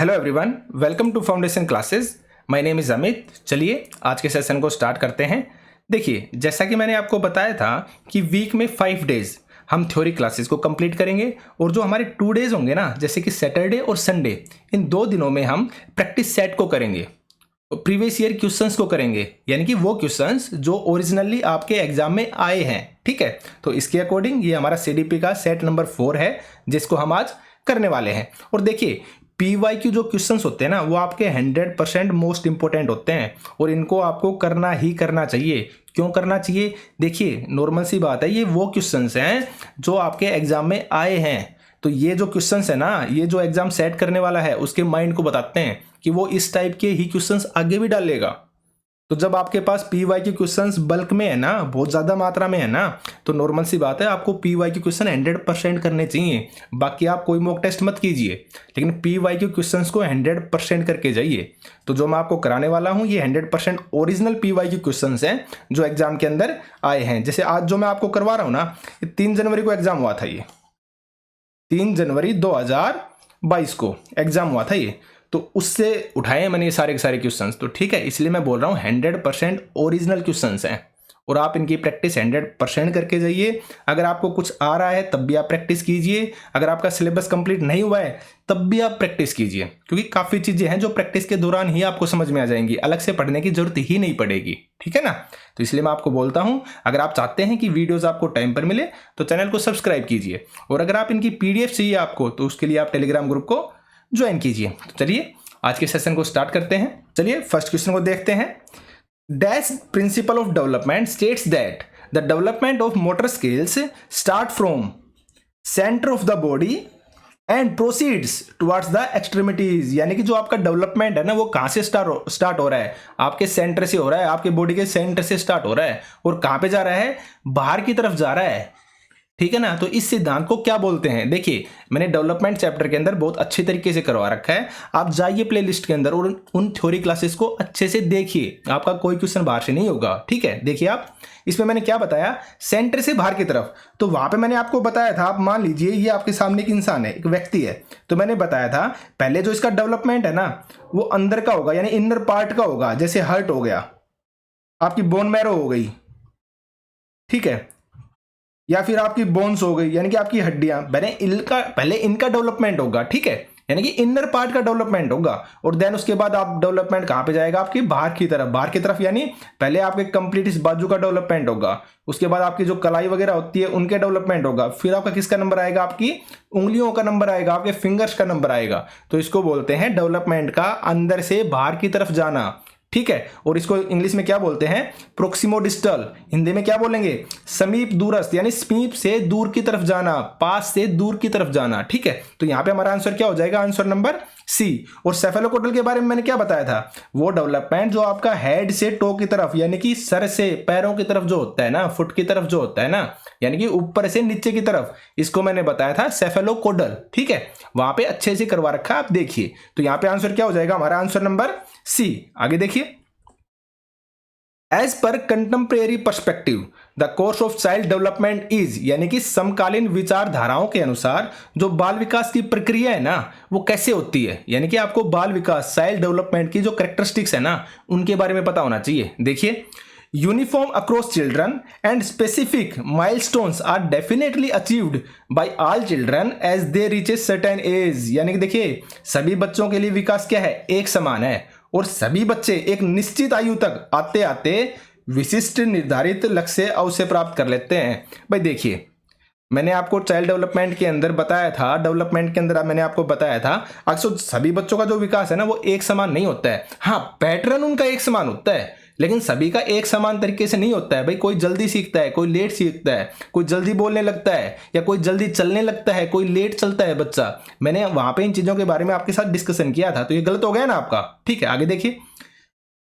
Hello everyone, welcome to foundation classes. My name is Amit. चलिए आज के सेशन को स्टार्ट करते हैं। देखिए, जैसा कि मैंने आपको बताया था कि वीक में 5 डेज हम थ्योरी क्लासेस को कंप्लीट करेंगे और जो हमारे 2 डेज होंगे ना, जैसे कि सैटरडे और संडे, इन 2 दिनों में हम प्रैक्टिस सेट को करेंगे, प्रीवियस ईयर क्वेश्चंस को करेंगे, यानी कि वो क्वेश्चंस जो ओरिजिनली आपके एग्जाम में आए हैं। ठीक है, तो इसके अकॉर्डिंग ये हमारा सीडीपी का सेट नंबर 4 है जिसको हम आज करने वाले हैं। और देखिए, पीवाईक्यू जो क्वेश्चंस होते हैं ना, वो आपके 100% मोस्ट इंपॉर्टेंट होते हैं और इनको आपको करना ही करना चाहिए। क्यों करना चाहिए? देखिए, नॉर्मल सी बात है, ये वो क्वेश्चंस हैं जो आपके एग्जाम में आए हैं। तो ये जो क्वेश्चंस है ना, ये जो एग्जाम सेट करने वाला है उसके माइंड को बताते हैं कि वो इस टाइप के ही क्वेश्चंस आगे भी डालेगा। तो जब आपके पास पीवाई के क्वेश्चंस बल्क में है ना, बहुत ज़्यादा मात्रा में है ना, तो नॉर्मल सी बात है, आपको पीवाई के क्वेश्चन 100% करने चाहिए। बाकी आप कोई मॉक टेस्ट मत कीजिए, लेकिन पीवाई के क्वेश्चंस को 100% करके जाइए। तो जो मैं आपको कराने वाला हूँ, ये 100% ओरिजिनल पीवाई के क्वेश्चंस हैं जो एग्जाम के अंदर आए हैं। जैसे आज जो मैं आपको करवा रहा हूँ ना, 3 जनवरी को एग्जाम हुआ था। ये 3 जनवरी 2022 को एग्जाम हुआ था ये, तो उससे उठाए मैंने ये सारे के सारे क्वेश्चंस। तो ठीक है, इसलिए मैं बोल रहा हूँ 100% ओरिजिनल क्वेश्चंस हैं और आप इनकी प्रैक्टिस 100% करके जाइए। अगर आपको कुछ आ रहा है तब भी आप प्रैक्टिस कीजिए, अगर आपका सिलेबस कंप्लीट नहीं हुआ है तब भी आप प्रैक्टिस कीजिए, क्योंकि काफ़ी चीज़ें हैं जो प्रैक्टिस के दौरान ही आपको समझ में आ जाएंगी, अलग से पढ़ने की जरूरत ही नहीं पड़ेगी। ठीक है ना? तो इसलिए मैं आपको बोलता हूँ, अगर आप चाहते हैं कि वीडियोज़ आपको टाइम पर मिले तो चैनल को सब्सक्राइब कीजिए, और अगर आप इनकी PDF चाहिए आपको तो उसके लिए आप टेलीग्राम ग्रुप को ज्वाइन कीजिए। तो चलिए आज के सेशन को स्टार्ट करते हैं। चलिए फर्स्ट क्वेश्चन को देखते हैं। Dash principle of development states that the development of motor skills start from centre of the body and proceeds towards the extremities. यानी कि जो आपका डेवलपमेंट है ना, वो कहाँ से स्टार्ट हो रहा है? आपके सेंटर से हो रहा है, आपके बॉडी के सेंटर से स्टार्ट हो रहा है और कहाँ पे जा रहा है? बाहर की तरफ जा रहा है। ठीक है ना? तो इस सिद्धांत को क्या बोलते हैं? देखिए, मैंने डेवलपमेंट चैप्टर के अंदर बहुत अच्छे तरीके से करवा रखा है। आप जाइए प्लेलिस्ट के अंदर और उन थ्योरी क्लासेस को अच्छे से देखिए, आपका कोई क्वेश्चन बाहर से नहीं होगा। ठीक है, देखिए आप, इसमें मैंने क्या बताया, सेंटर से बाहर की तरफ। तो वहां पे मैंने आपको बताया था, आप मान लीजिए ये आपके सामने एक इंसान है, एक व्यक्ति है, तो मैंने बताया था पहले जो इसका डेवलपमेंट है ना, वो अंदर का होगा, यानी इनर पार्ट का होगा। जैसे हार्ट हो गया, आपकी बोन मैरो हो गई, ठीक है, या फिर आपकी बोन्स हो गई, यानी कि आपकी हड्डियां। पहले इनका डेवलपमेंट होगा। ठीक है, यानी कि इनर पार्ट का डेवलपमेंट होगा, और देन उसके बाद आप डेवलपमेंट कहां पे जाएगा? आपकी बाहर की तरफ। बाहर की तरफ यानी पहले आपके कंप्लीट इस बाजू का डेवलपमेंट होगा, उसके बाद आपकी जो कलाई वगैरह होती है उनके डेवलपमेंट होगा, फिर आपका किसका नंबर आएगा? आपकी उंगलियों का नंबर आएगा, आपके फिंगर्स का नंबर आएगा। तो इसको बोलते हैं डेवलपमेंट का अंदर से बाहर की तरफ जाना। ठीक है, और इसको इंग्लिश में क्या बोलते हैं? प्रोक्सिमो डिस्टल। हिंदी में क्या बोलेंगे? समीप दूरस्थ, यानी समीप से दूर की तरफ जाना, पास से दूर की तरफ जाना। ठीक है, तो यहां पे हमारा आंसर क्या हो जाएगा? Answer number C. और सेफेलोकोटल के बारे में मैंने क्या बताया था? वो डेवलपमेंट जो आपका हेड से टो की तरफ, यानी कि सर से पैरों की तरफ जो होता है ना, फुट की तरफ जो होता है ना, यानी कि ऊपर से नीचे की तरफ, इसको मैंने बताया था सेफेलोकोडल। ठीक है, वहां पे अच्छे से करवा रखा है, आप देखिए। तो यहां पे आंसर क्या हो जाएगा? हमारा आंसर नंबर सी। आगे देखिए, एज पर contemporary perspective the course of child development is, यानी कि समकालीन विचारधाराओं के अनुसार जो बाल विकास की प्रक्रिया है ना, वो कैसे होती है? यानी कि आपको बाल विकास, चाइल्ड डेवलपमेंट की जो कैरेक्टरिस्टिक्स है ना, उनके बारे में पता होना चाहिए। देखिए, uniform across children and specific milestones are definitely achieved by all children as they reach a certain age. यानी कि देखिए, सभी बच्चों के लिए विकास क्या है? एक समान है, और सभी बच्चे एक निश्चित आयु तक आते आते विशिष्ट निर्धारित लक्ष्य अवश्य प्राप्त कर लेते हैं। भाई देखिए, मैंने आपको चाइल्ड डेवलपमेंट के अंदर बताया था, डेवलपमेंट के अंदर मैंने आपको बताया था, अक्सर सभी बच्चों का जो विकास है ना, वो एक समान नहीं होता है। हाँ, पैटर्न उनका एक समान होता है, लेकिन सभी का एक समान तरीके से नहीं होता है। भाई कोई जल्दी सीखता है, कोई लेट सीखता है, कोई जल्दी बोलने लगता है, या कोई जल्दी चलने लगता है, कोई लेट चलता है बच्चा। मैंने वहां पे इन चीजों के बारे में आपके साथ डिस्कशन किया था, तो ये गलत हो गया ना आपका। ठीक है, आगे देखिए,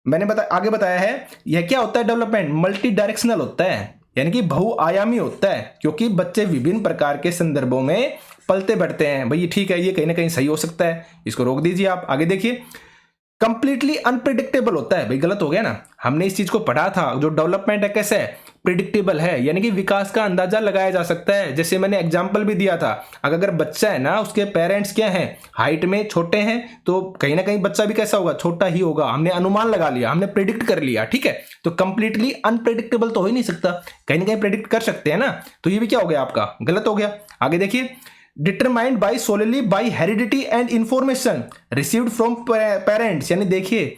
मैंने आगे बताया है, यह क्या होता है? डेवलपमेंट मल्टी डायरेक्शनल होता है, यानी कि बहुआयामी होता है, क्योंकि बच्चे विभिन्न प्रकार के संदर्भों में पलते बढ़ते हैं। भाई ठीक है, ये कहीं ना कहीं सही हो सकता है, इसको रोक दीजिए आप। आगे देखिए, कंप्लीटली अनप्रिडिक्टेबल होता है। भाई गलत हो गया ना, हमने इस चीज को पढ़ा था। जो डेवलपमेंट है कैसे है? प्रिडिक्टेबल है, यानी कि विकास का अंदाजा लगाया जा सकता है। जैसे मैंने एग्जांपल भी दिया था, अगर बच्चा है ना, उसके पेरेंट्स क्या हैं, हाइट में छोटे हैं, तो कहीं ना कहीं बच्चा भी कैसा होगा, छोटा ही होगा। हमने अनुमान लगा लिया, हमने प्रिडिक्ट कर लिया, ठीक है। तो कंप्लीटली अनप्रिडिक्टेबल तो हो ही नहीं सकता, कहीं ना कहीं प्रिडिक्ट कर सकते हैं ना। तो ये भी क्या हो गया आपका, गलत हो गया। आगे देखिए, determined by solely by heredity and information received from parents, यानी देखिए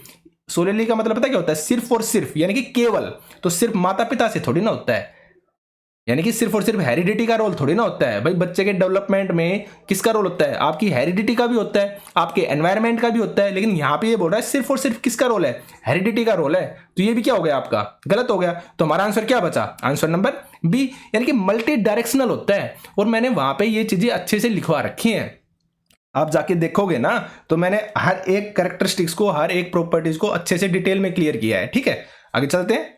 सोलली का मतलब पता क्या होता है, सिर्फ और सिर्फ, यानी कि केवल। तो सिर्फ माता पिता से थोड़ी ना होता है, यानी कि सिर्फ और सिर्फ हेरिडिटी का रोल थोड़ी ना होता है भाई। बच्चे के डेवलपमेंट में किसका रोल होता है, आपकी हेरिडिटी का भी होता है, आपके एनवायरनमेंट का भी होता है। लेकिन यहां पे ये बोल रहा है सिर्फ और सिर्फ किसका रोल है, हेरिडिटी का रोल है। तो ये भी क्या हो गया आपका, गलत हो गया। तो हमारा आंसर क्या बचा, आंसर नंबर बी, यानी कि मल्टी डायरेक्शनल होता है। और मैंने वहां पे ये चीजें अच्छे से लिखवा रखी हैं, आप जाके देखोगे ना, तो मैंने हर एक कैरेक्टरिस्टिक्स को, हर एक प्रॉपर्टीज को अच्छे से डिटेल में क्लियर किया है, ठीक है। आगे चलते हैं।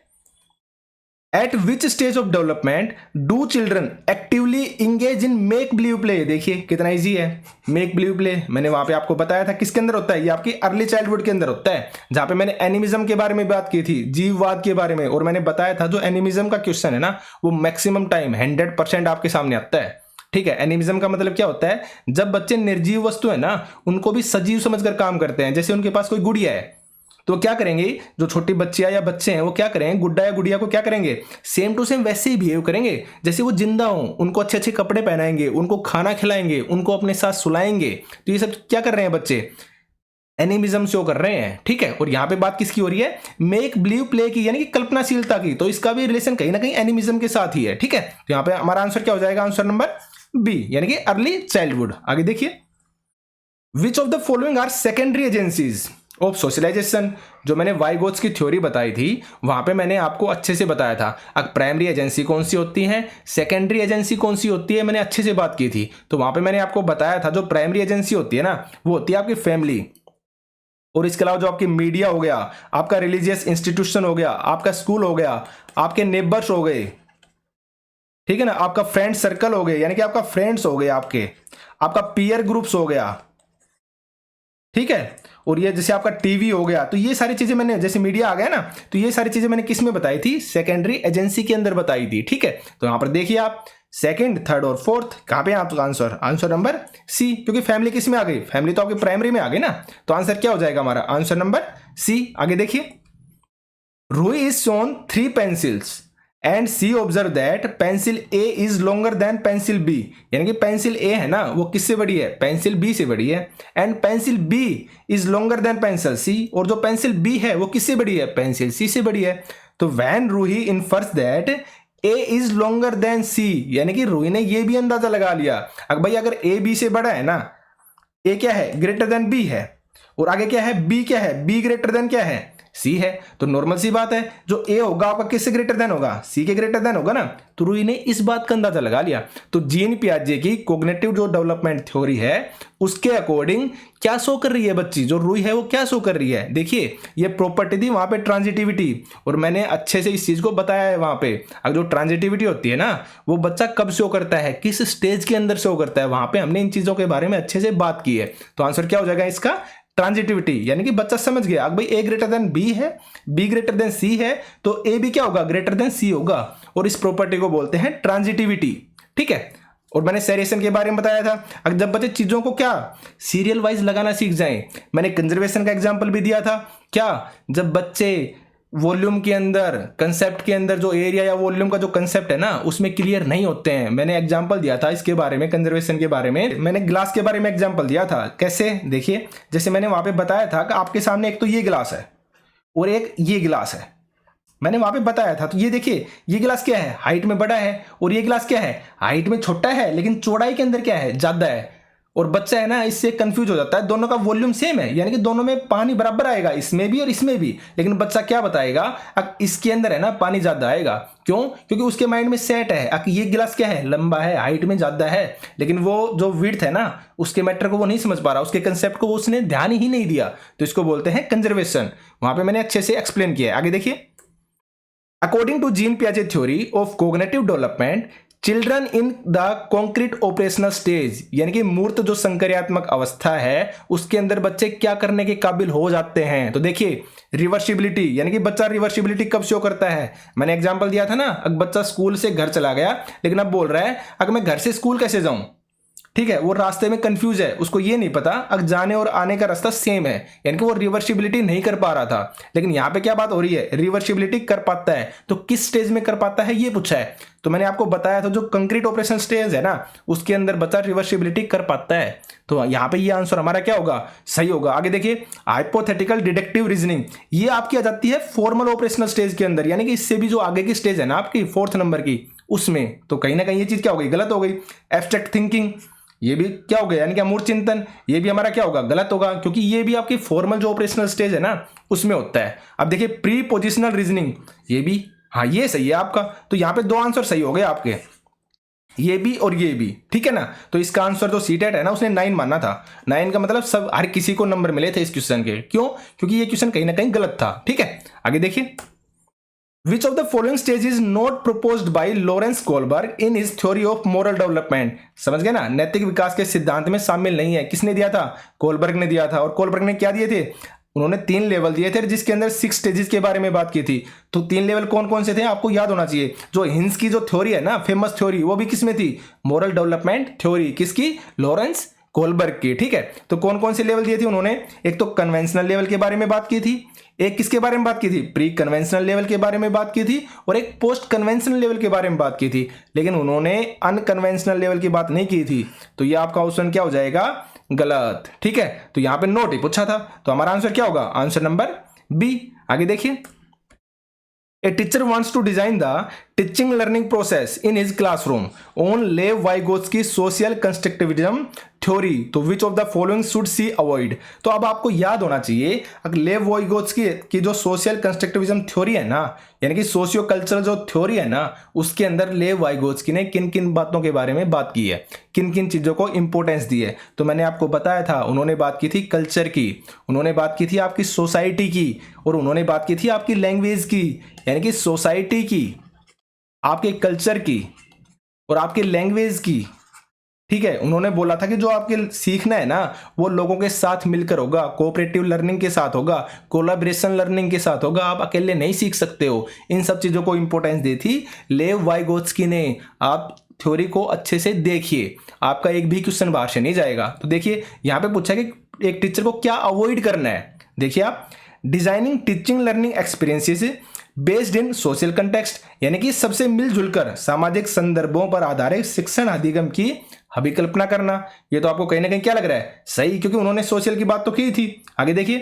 Eight which stage of development do children actively engage in make believe play. देखिए कितना इजी है, मेक बिलीव प्ले मैंने वहां पे आपको बताया था किसके अंदर होता है, ये आपकी अर्ली चाइल्डहुड के अंदर होता है, जहां पे मैंने एनिमिज्म के बारे में बात की थी, जीववाद के बारे में। और मैंने बताया था जो एनिमिज्म का क्वेश्चन है ना, वो मैक्सिमम टाइम 100% आपके सामने आता है, ठीक है। एनिमिज्म का मतलब क्या होता है, जब बच्चे निर्जीव वस्तु है ना, उनको भी सजीव समझकर काम करते हैं। जैसे उनके पास कोई गुड़िया है, तो क्या करेंगे, जो छोटी बच्चियां या बच्चे हैं वो क्या करेंगे, गुड्डा या गुड़िया को क्या करेंगे, सेम टू सेम वैसे ही बिहेव करेंगे जैसे वो जिंदा हो। उनको अच्छे अच्छे कपड़े पहनाएंगे, उनको खाना खिलाएंगे, उनको अपने साथ सुलाएंगे। तो ये सब क्या कर रहे हैं बच्चे, एनिमिज्म शो कर रहे हैं, ठीक है। और यहां पे बात किसकी हो रही है, मेक बिलीव प्ले की, यानी कि कल्पनाशीलता की। तो इसका भी रिलेशन कहीं ना कहीं एनिमिज्म के साथ ही है, ठीक है। तो यहां पे हमारा आंसर क्या हो जाएगा, आंसर नंबर बी, यानी कि अर्ली चाइल्डहुड। आगे देखिए, which of the following are secondary agencies of socialisation. जो मैंने वाइगोट्स की थ्योरी बताई थी, वहां पे मैंने आपको अच्छे से बताया था अब प्राइमरी एजेंसी कौन सी होती है, सेकेंडरी एजेंसी कौन सी होती है, मैंने अच्छे से बात की थी। तो वहां पे मैंने आपको बताया था जो प्राइमरी एजेंसी होती है ना, वो होती है आपकी फैमिली। और इसके अलावा जो आपकी मीडिया हो गया, आपका रिलीजियस इंस्टीट्यूशन हो गया, आपका स्कूल हो गया, आपके नेबर्स हो गए, ठीक है ना, आपका फ्रेंड सर्कल हो गए, यानी कि आपका फ्रेंड्स हो गए, आपका पीयर ग्रुप्स हो गया, ठीक है। और ये जैसे आपका टीवी हो गया। तो ये सारी चीजें मैंने, जैसे मीडिया आ गया ना, तो ये सारी चीजें मैंने किस में बताई थी, सेकेंडरी एजेंसी के अंदर बताई थी, ठीक है। तो यहां पर देखिए आप सेकंड, थर्ड और फोर्थ कहां पे आपका आंसर, आंसर नंबर सी, क्योंकि फैमिली किस में आ गई, फैमिली तो आपकी प्राइमरी में आ गई ना। तो आंसर क्या हो जाएगा हमारा, आंसर नंबर सी। आगे देखिए, Ruhi is shown 3 pencils and she observe that pencil A is longer than pencil B. यानी कि पेंसिल ए है ना, वो किससे बड़ी है, पेंसिल बी से बड़ी है। And pencil B is longer than pencil C, और जो पेंसिल बी है वो किससे बड़ी है, पेंसिल सी से बड़ी है। तो when Ruhi infers that A is longer than C, यानी कि रूही ने ये भी अंदाजा लगा लिया, अगर भाई अगर ए बी से बड़ा है ना, ए क्या है, ग्रेटर देन बी है, और आगे क्या है, बी क्या है, बी ग्रेटर देन क्या है, सी है। तो नॉर्मल सी बात है, जो ए होगा आपका किससे ग्रेटर देन होगा, सी के ग्रेटर देन होगा ना। तो रूही ने इस बात का अंदाजा लगा लिया। तो जीन पियाजे की कोग्निटिव जो डेवलपमेंट थ्योरी है, उसके अकॉर्डिंग क्या शो कर रही है बच्ची, जो रूही है वो क्या शो कर रही है, देखिए ये प्रॉपर्टी थी वहां पे ट्रांजिटिविटी, और मैंने अच्छे से इस चीज को बताया है वहां पे। अब जो ट्रांजिटिविटी होती है ना, वो बच्चा कब शो करता है, किस स्टेज के अंदर शो करता है, वहां पे हमने इन चीजों के बारे में अच्छे से बात की है। तो आंसर क्या हो जाएगा इसका, ट्रांजिटिविटी, यानी कि बच्चा समझ गया अब भाई ए ग्रेटर देन बी है, बी ग्रेटर देन सी है, तो ए भी क्या होगा, ग्रेटर देन सी होगा। और इस प्रॉपर्टी को बोलते हैं ट्रांजिटिविटी, ठीक है। और मैंने सेरिएशन के बारे में बताया था, अगर जब बच्चे चीजों को क्या सीरियल वाइज लगाना सीख जाएं, मैंने कंजर्वेशन का एग्जांपल भी दिया था, क्या जब बच्चे वॉल्यूम के अंदर, कंसेप्ट के अंदर जो एरिया या वॉल्यूम का जो कंसेप्ट है ना, उसमें क्लियर नहीं होते हैं। मैंने एग्जांपल दिया था इसके बारे में, कंजर्वेशन के बारे में, मैंने ग्लास के बारे में एग्जांपल दिया था। कैसे, देखिए जैसे मैंने वहां पे बताया था कि आपके सामने एक तो ये गिलास है और एक ये गिलास है, मैंने वहां पे बताया था। तो ये देखिए, ये गिलास क्या है, हाइट में बड़ा है, और ये गिलास क्या है, हाइट में छोटा है, लेकिन चौड़ाई के अंदर क्या है, ज्यादा है। और बच्चा है ना, इससे कंफ्यूज हो जाता है, दोनों का वॉल्यूम सेम है, यानी कि दोनों में पानी बराबर आएगा, इसमें भी और इसमें भी। लेकिन बच्चा क्या बताएगा, अब इसके अंदर है ना पानी ज्यादा आएगा, क्यों, क्योंकि उसके माइंड में सेट है अब ये गिलास क्या है, लंबा है, हाइट में ज्यादा है, लेकिन वो जो विड्थ है ना, उसके मैटर को वो नहीं समझ पा रहा, उसके कंसेप्ट को वो उसने ध्यान ही नहीं दिया। तो इसको बोलते हैं कंजर्वेशन। वहां पर मैंने अच्छे से एक्सप्लेन किया है। आगे देखिए, अकॉर्डिंग टू जीन पियाजे theory of cognitive development, children in the concrete operational stage, यानी कि मूर्त जो संक्रियात्मक अवस्था है उसके अंदर बच्चे क्या करने के काबिल हो जाते हैं। तो देखिए रिवर्सिबिलिटी, यानी कि बच्चा रिवर्सिबिलिटी कब शो करता है। मैंने एग्जांपल दिया था ना, अगर बच्चा स्कूल से घर चला गया लेकिन अब बोल रहा है अगर मैं घर से स्कूल कैसे जाऊं, ठीक है, वो रास्ते में कंफ्यूज है, उसको ये नहीं पता अगर जाने और आने का रास्ता सेम है, यानी कि वो रिवर्सिबिलिटी नहीं कर पा रहा था। लेकिन यहाँ पे क्या बात हो रही है, रिवर्सिबिलिटी कर पाता है। तो किस स्टेज में कर पाता है ये पूछा है। तो मैंने आपको बताया था जो कंक्रीट ऑपरेशन स्टेज है ना उसके अंदर बच्चा रिवर्सिबिलिटी कर पाता है। तो यहाँ पे ये आंसर हमारा क्या होगा, सही होगा। आगे देखिए हाइपोथेटिकल डिडक्टिव रीजनिंग, ये आपकी आ जाती है फॉर्मल ऑपरेशनल स्टेज के अंदर, यानी कि इससे भी जो आगे की स्टेज है ना आपकी 4th नंबर की उसमें। तो कहीं ना कहीं ये चीज क्या हो गई, गलत हो गई। एब्स्ट्रैक्ट थिंकिंग, ये भी क्या हो गया, यानी कि अमूर्त चिंतन, ये भी हमारा क्या होगा, गलत होगा, क्योंकि ये भी आपकी फॉर्मल जो ऑपरेशनल स्टेज है ना उसमें होता है। अब देखिए प्री पोजिशनल रीजनिंग, ये भी हाँ ये सही है आपका। तो यहाँ पे 2 आंसर सही हो गए आपके, ये भी और ये भी, ठीक है ना। तो इसका आंसर जो सीटेट है ना उसने 9 माना था। 9 का मतलब सब हर किसी को नंबर मिले थे इस क्वेश्चन के, क्यों, क्योंकि ये क्वेश्चन कहीं ना कहीं गलत था। ठीक है, आगे देखिए Which of the following stage is not proposed by Lawrence Kohlberg in his theory of moral development? समझ गए ना, नैतिक विकास के सिद्धांत में शामिल नहीं है। किसने दिया था, कोलबर्ग ने दिया था। और कोलबर्ग ने क्या दिए थे, उन्होंने 3 लेवल दिए थे जिसके अंदर 6 स्टेजेस के बारे में बात की थी। तो 3 लेवल कौन कौन से थे आपको याद होना चाहिए। जो हिंस की जो थ्योरी है ना, फेमस थ्योरी, वो भी किसमें थी, मोरल डेवलपमेंट थ्योरी, किसकी, लॉरेंस कोलबर्ग की। ठीक है, तो कौन कौन से लेवल दिए थे उन्होंने, एक तो कन्वेंशनल लेवल के बारे में बात की थी, एक किसके बारे में बात की थी, प्री कन्वेंशनल लेवल के बारे में बात की थी, और एक पोस्ट कन्वेंशनल लेवल के बारे में बात की थी। लेकिन उन्होंने अनकन्वेंशनल लेवल की बात नहीं की थी। तो ये आपका ऑप्शन क्या हो जाएगा, गलत। ठीक है, तो यहां पे नोट ही पूछा था, तो हमारा आंसर क्या होगा, आंसर नंबर बी। आगे देखिए A teacher wants to design the teaching learning process in his classroom on Lev Vygotsky social constructivism theory. तो which of the following should she avoid? तो अब आपको याद होना चाहिए अगर लेव वाइगोत्स्की की जो सोशल कंस्ट्रक्टिविज्म थ्योरी है ना, यानी कि सोशियो कल्चरल जो थ्योरी है ना, उसके अंदर लेव वाइगोत्स्की ने किन किन बातों के बारे में बात की है, किन किन चीज़ों को इंपॉर्टेंस दी है। तो मैंने आपको बताया था, उन्होंने बात की थी कल्चर की, उन्होंने बात की थी आपकी सोसाइटी की, और उन्होंने बात की थी आपकी लैंग्वेज की। यानी कि सोसाइटी की, आपके कल्चर की और आपके लैंग्वेज की। ठीक है, उन्होंने बोला था कि जो आपके सीखना है ना वो लोगों के साथ मिलकर होगा, कोऑपरेटिव लर्निंग के साथ होगा, कोलैबोरेशन लर्निंग के साथ होगा, आप अकेले नहीं सीख सकते हो। इन सब चीज़ों को इंपॉर्टेंस दी थी लेव वाइगोत्स्की ने। आप थ्योरी को अच्छे से देखिए, आपका एक भी क्वेश्चन बाहर से नहीं जाएगा। तो देखिए यहाँ पे पूछा कि एक टीचर को क्या अवॉइड करना है। देखिए आप, designing teaching learning experiences based in social context, यानी कि सबसे मिलजुल कर सामाजिक संदर्भों पर आधारित शिक्षण अधिगम की अभिकल्पना करना। ये तो आपको कहीं ना कहीं क्या लग रहा है, सही, क्योंकि उन्होंने सोशल की बात तो की थी। आगे देखिए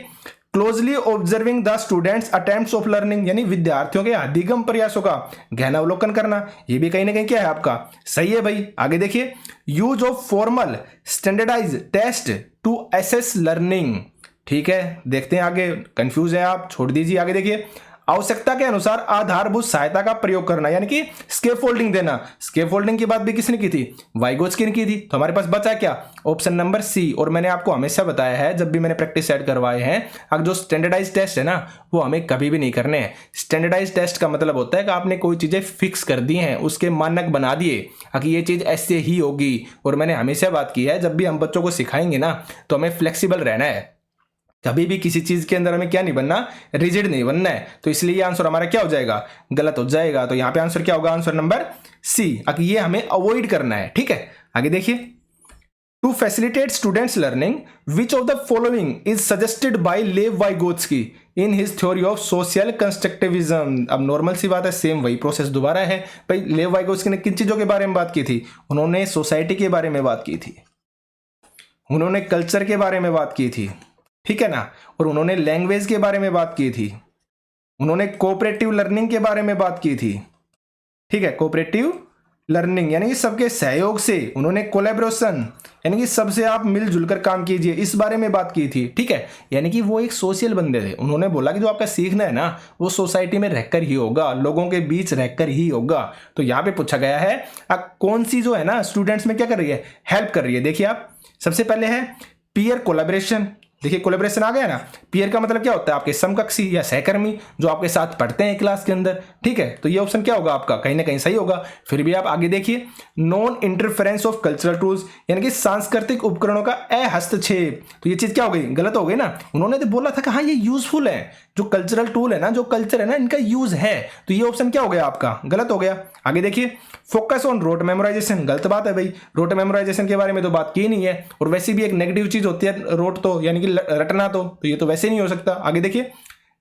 closely observing the students attempts of learning, यानी विद्यार्थियों के अधिगम प्रयासों का गहन अवलोकन करना। ये भी कहीं ना कहीं क्या है आपका, सही है भाई। आगे देखिए use of formal standardise test to assess learning. ठीक है, देखते हैं आगे, कंफ्यूज है आप, छोड़ दीजिए। आगे देखिए आवश्यकता के अनुसार आधारभूत सहायता का प्रयोग करना, यानी कि स्केफोल्डिंग देना। स्केफोल्डिंग की बात भी किसने की थी, वाइगोत्स्की ने की थी। तो हमारे पास बचा क्या, ऑप्शन नंबर सी। और मैंने आपको हमेशा बताया है जब भी मैंने प्रैक्टिस सेट करवाए हैं, अब जो स्टैंडर्डाइज टेस्ट है ना वो हमें कभी भी नहीं करने हैं। स्टैंडर्डाइज टेस्ट का मतलब होता है कि आपने कोई चीजें फिक्स कर दी हैं, उसके मानक बना दिए कि ये चीज ऐसे ही होगी। और मैंने हमेशा बात की है जब भी हम बच्चों को सिखाएंगे ना तो हमें फ्लेक्सिबल रहना है, कभी भी किसी चीज के अंदर हमें क्या नहीं बनना, रिजिड नहीं बनना है। तो इसलिए ये आंसर हमारा क्या हो जाएगा, गलत हो जाएगा। तो यहाँ पे आंसर क्या होगा, आंसर नंबर सी। अब ये हमें अवॉइड करना है। ठीक है, आगे देखिए to facilitate students learning which of the following is suggested by Lev Vygotsky in his theory of social constructivism. अब नॉर्मल सी बात है, सेम वही प्रोसेस दोबारा है भाई। लेव वाइगोत्स्की ने किन चीजों के बारे में बात की थी, उन्होंने सोसाइटी के बारे में बात की थी, उन्होंने कल्चर के बारे में बात की थी, ठीक है ना, और उन्होंने लैंग्वेज के बारे में बात की थी, उन्होंने कोऑपरेटिव लर्निंग के बारे में बात की थी। ठीक है, कोऑपरेटिव लर्निंग यानी कि सबके सहयोग से, उन्होंने कोलैबोरेशन यानी कि सबसे आप मिलजुल कर काम कीजिए, इस बारे में बात की थी। ठीक है, यानी कि वो एक सोशल बंदे थे। उन्होंने बोला कि जो आपका सीखना है ना वो सोसाइटी में रहकर ही होगा, लोगों के बीच रहकर ही होगा। तो यहाँ पे पूछा गया है अब कौन सी जो है ना स्टूडेंट्स में क्या कर रही है, हेल्प कर रही है। देखिए आप, सबसे पहले है पीयर कोलैबोरेशन, देखिए कोलेब्रेशन आ गया ना। पीयर का मतलब क्या होता है, आपके समकक्षी या सहकर्मी जो आपके साथ पढ़ते हैं क्लास के अंदर, ठीक है। तो ये ऑप्शन क्या होगा आपका, कहीं ना कहीं सही होगा। फिर भी आप आगे देखिए, non interference of cultural tools, यानी कि सांस्कृतिक उपकरणों का अहस्तक्षेप। तो ये चीज क्या हो गई, गलत हो गई ना। उन्होंने तो बोला था कि हाँ ये यूजफुल है, जो कल्चरल टूल है ना, जो कल्चर है ना, इनका यूज है। तो ये ऑप्शन क्या हो गया आपका, गलत हो गया। आगे देखिए, फोकस ऑन रोट मेमोराइजेशन, गलत बात है भाई। रोट मेमोराइजेशन के बारे में तो बात की नहीं है, और वैसे भी एक नेगेटिव चीज होती है रोट, तो यानी कि रटना, तो ये तो वैसे नहीं हो सकता। आगे देखिए,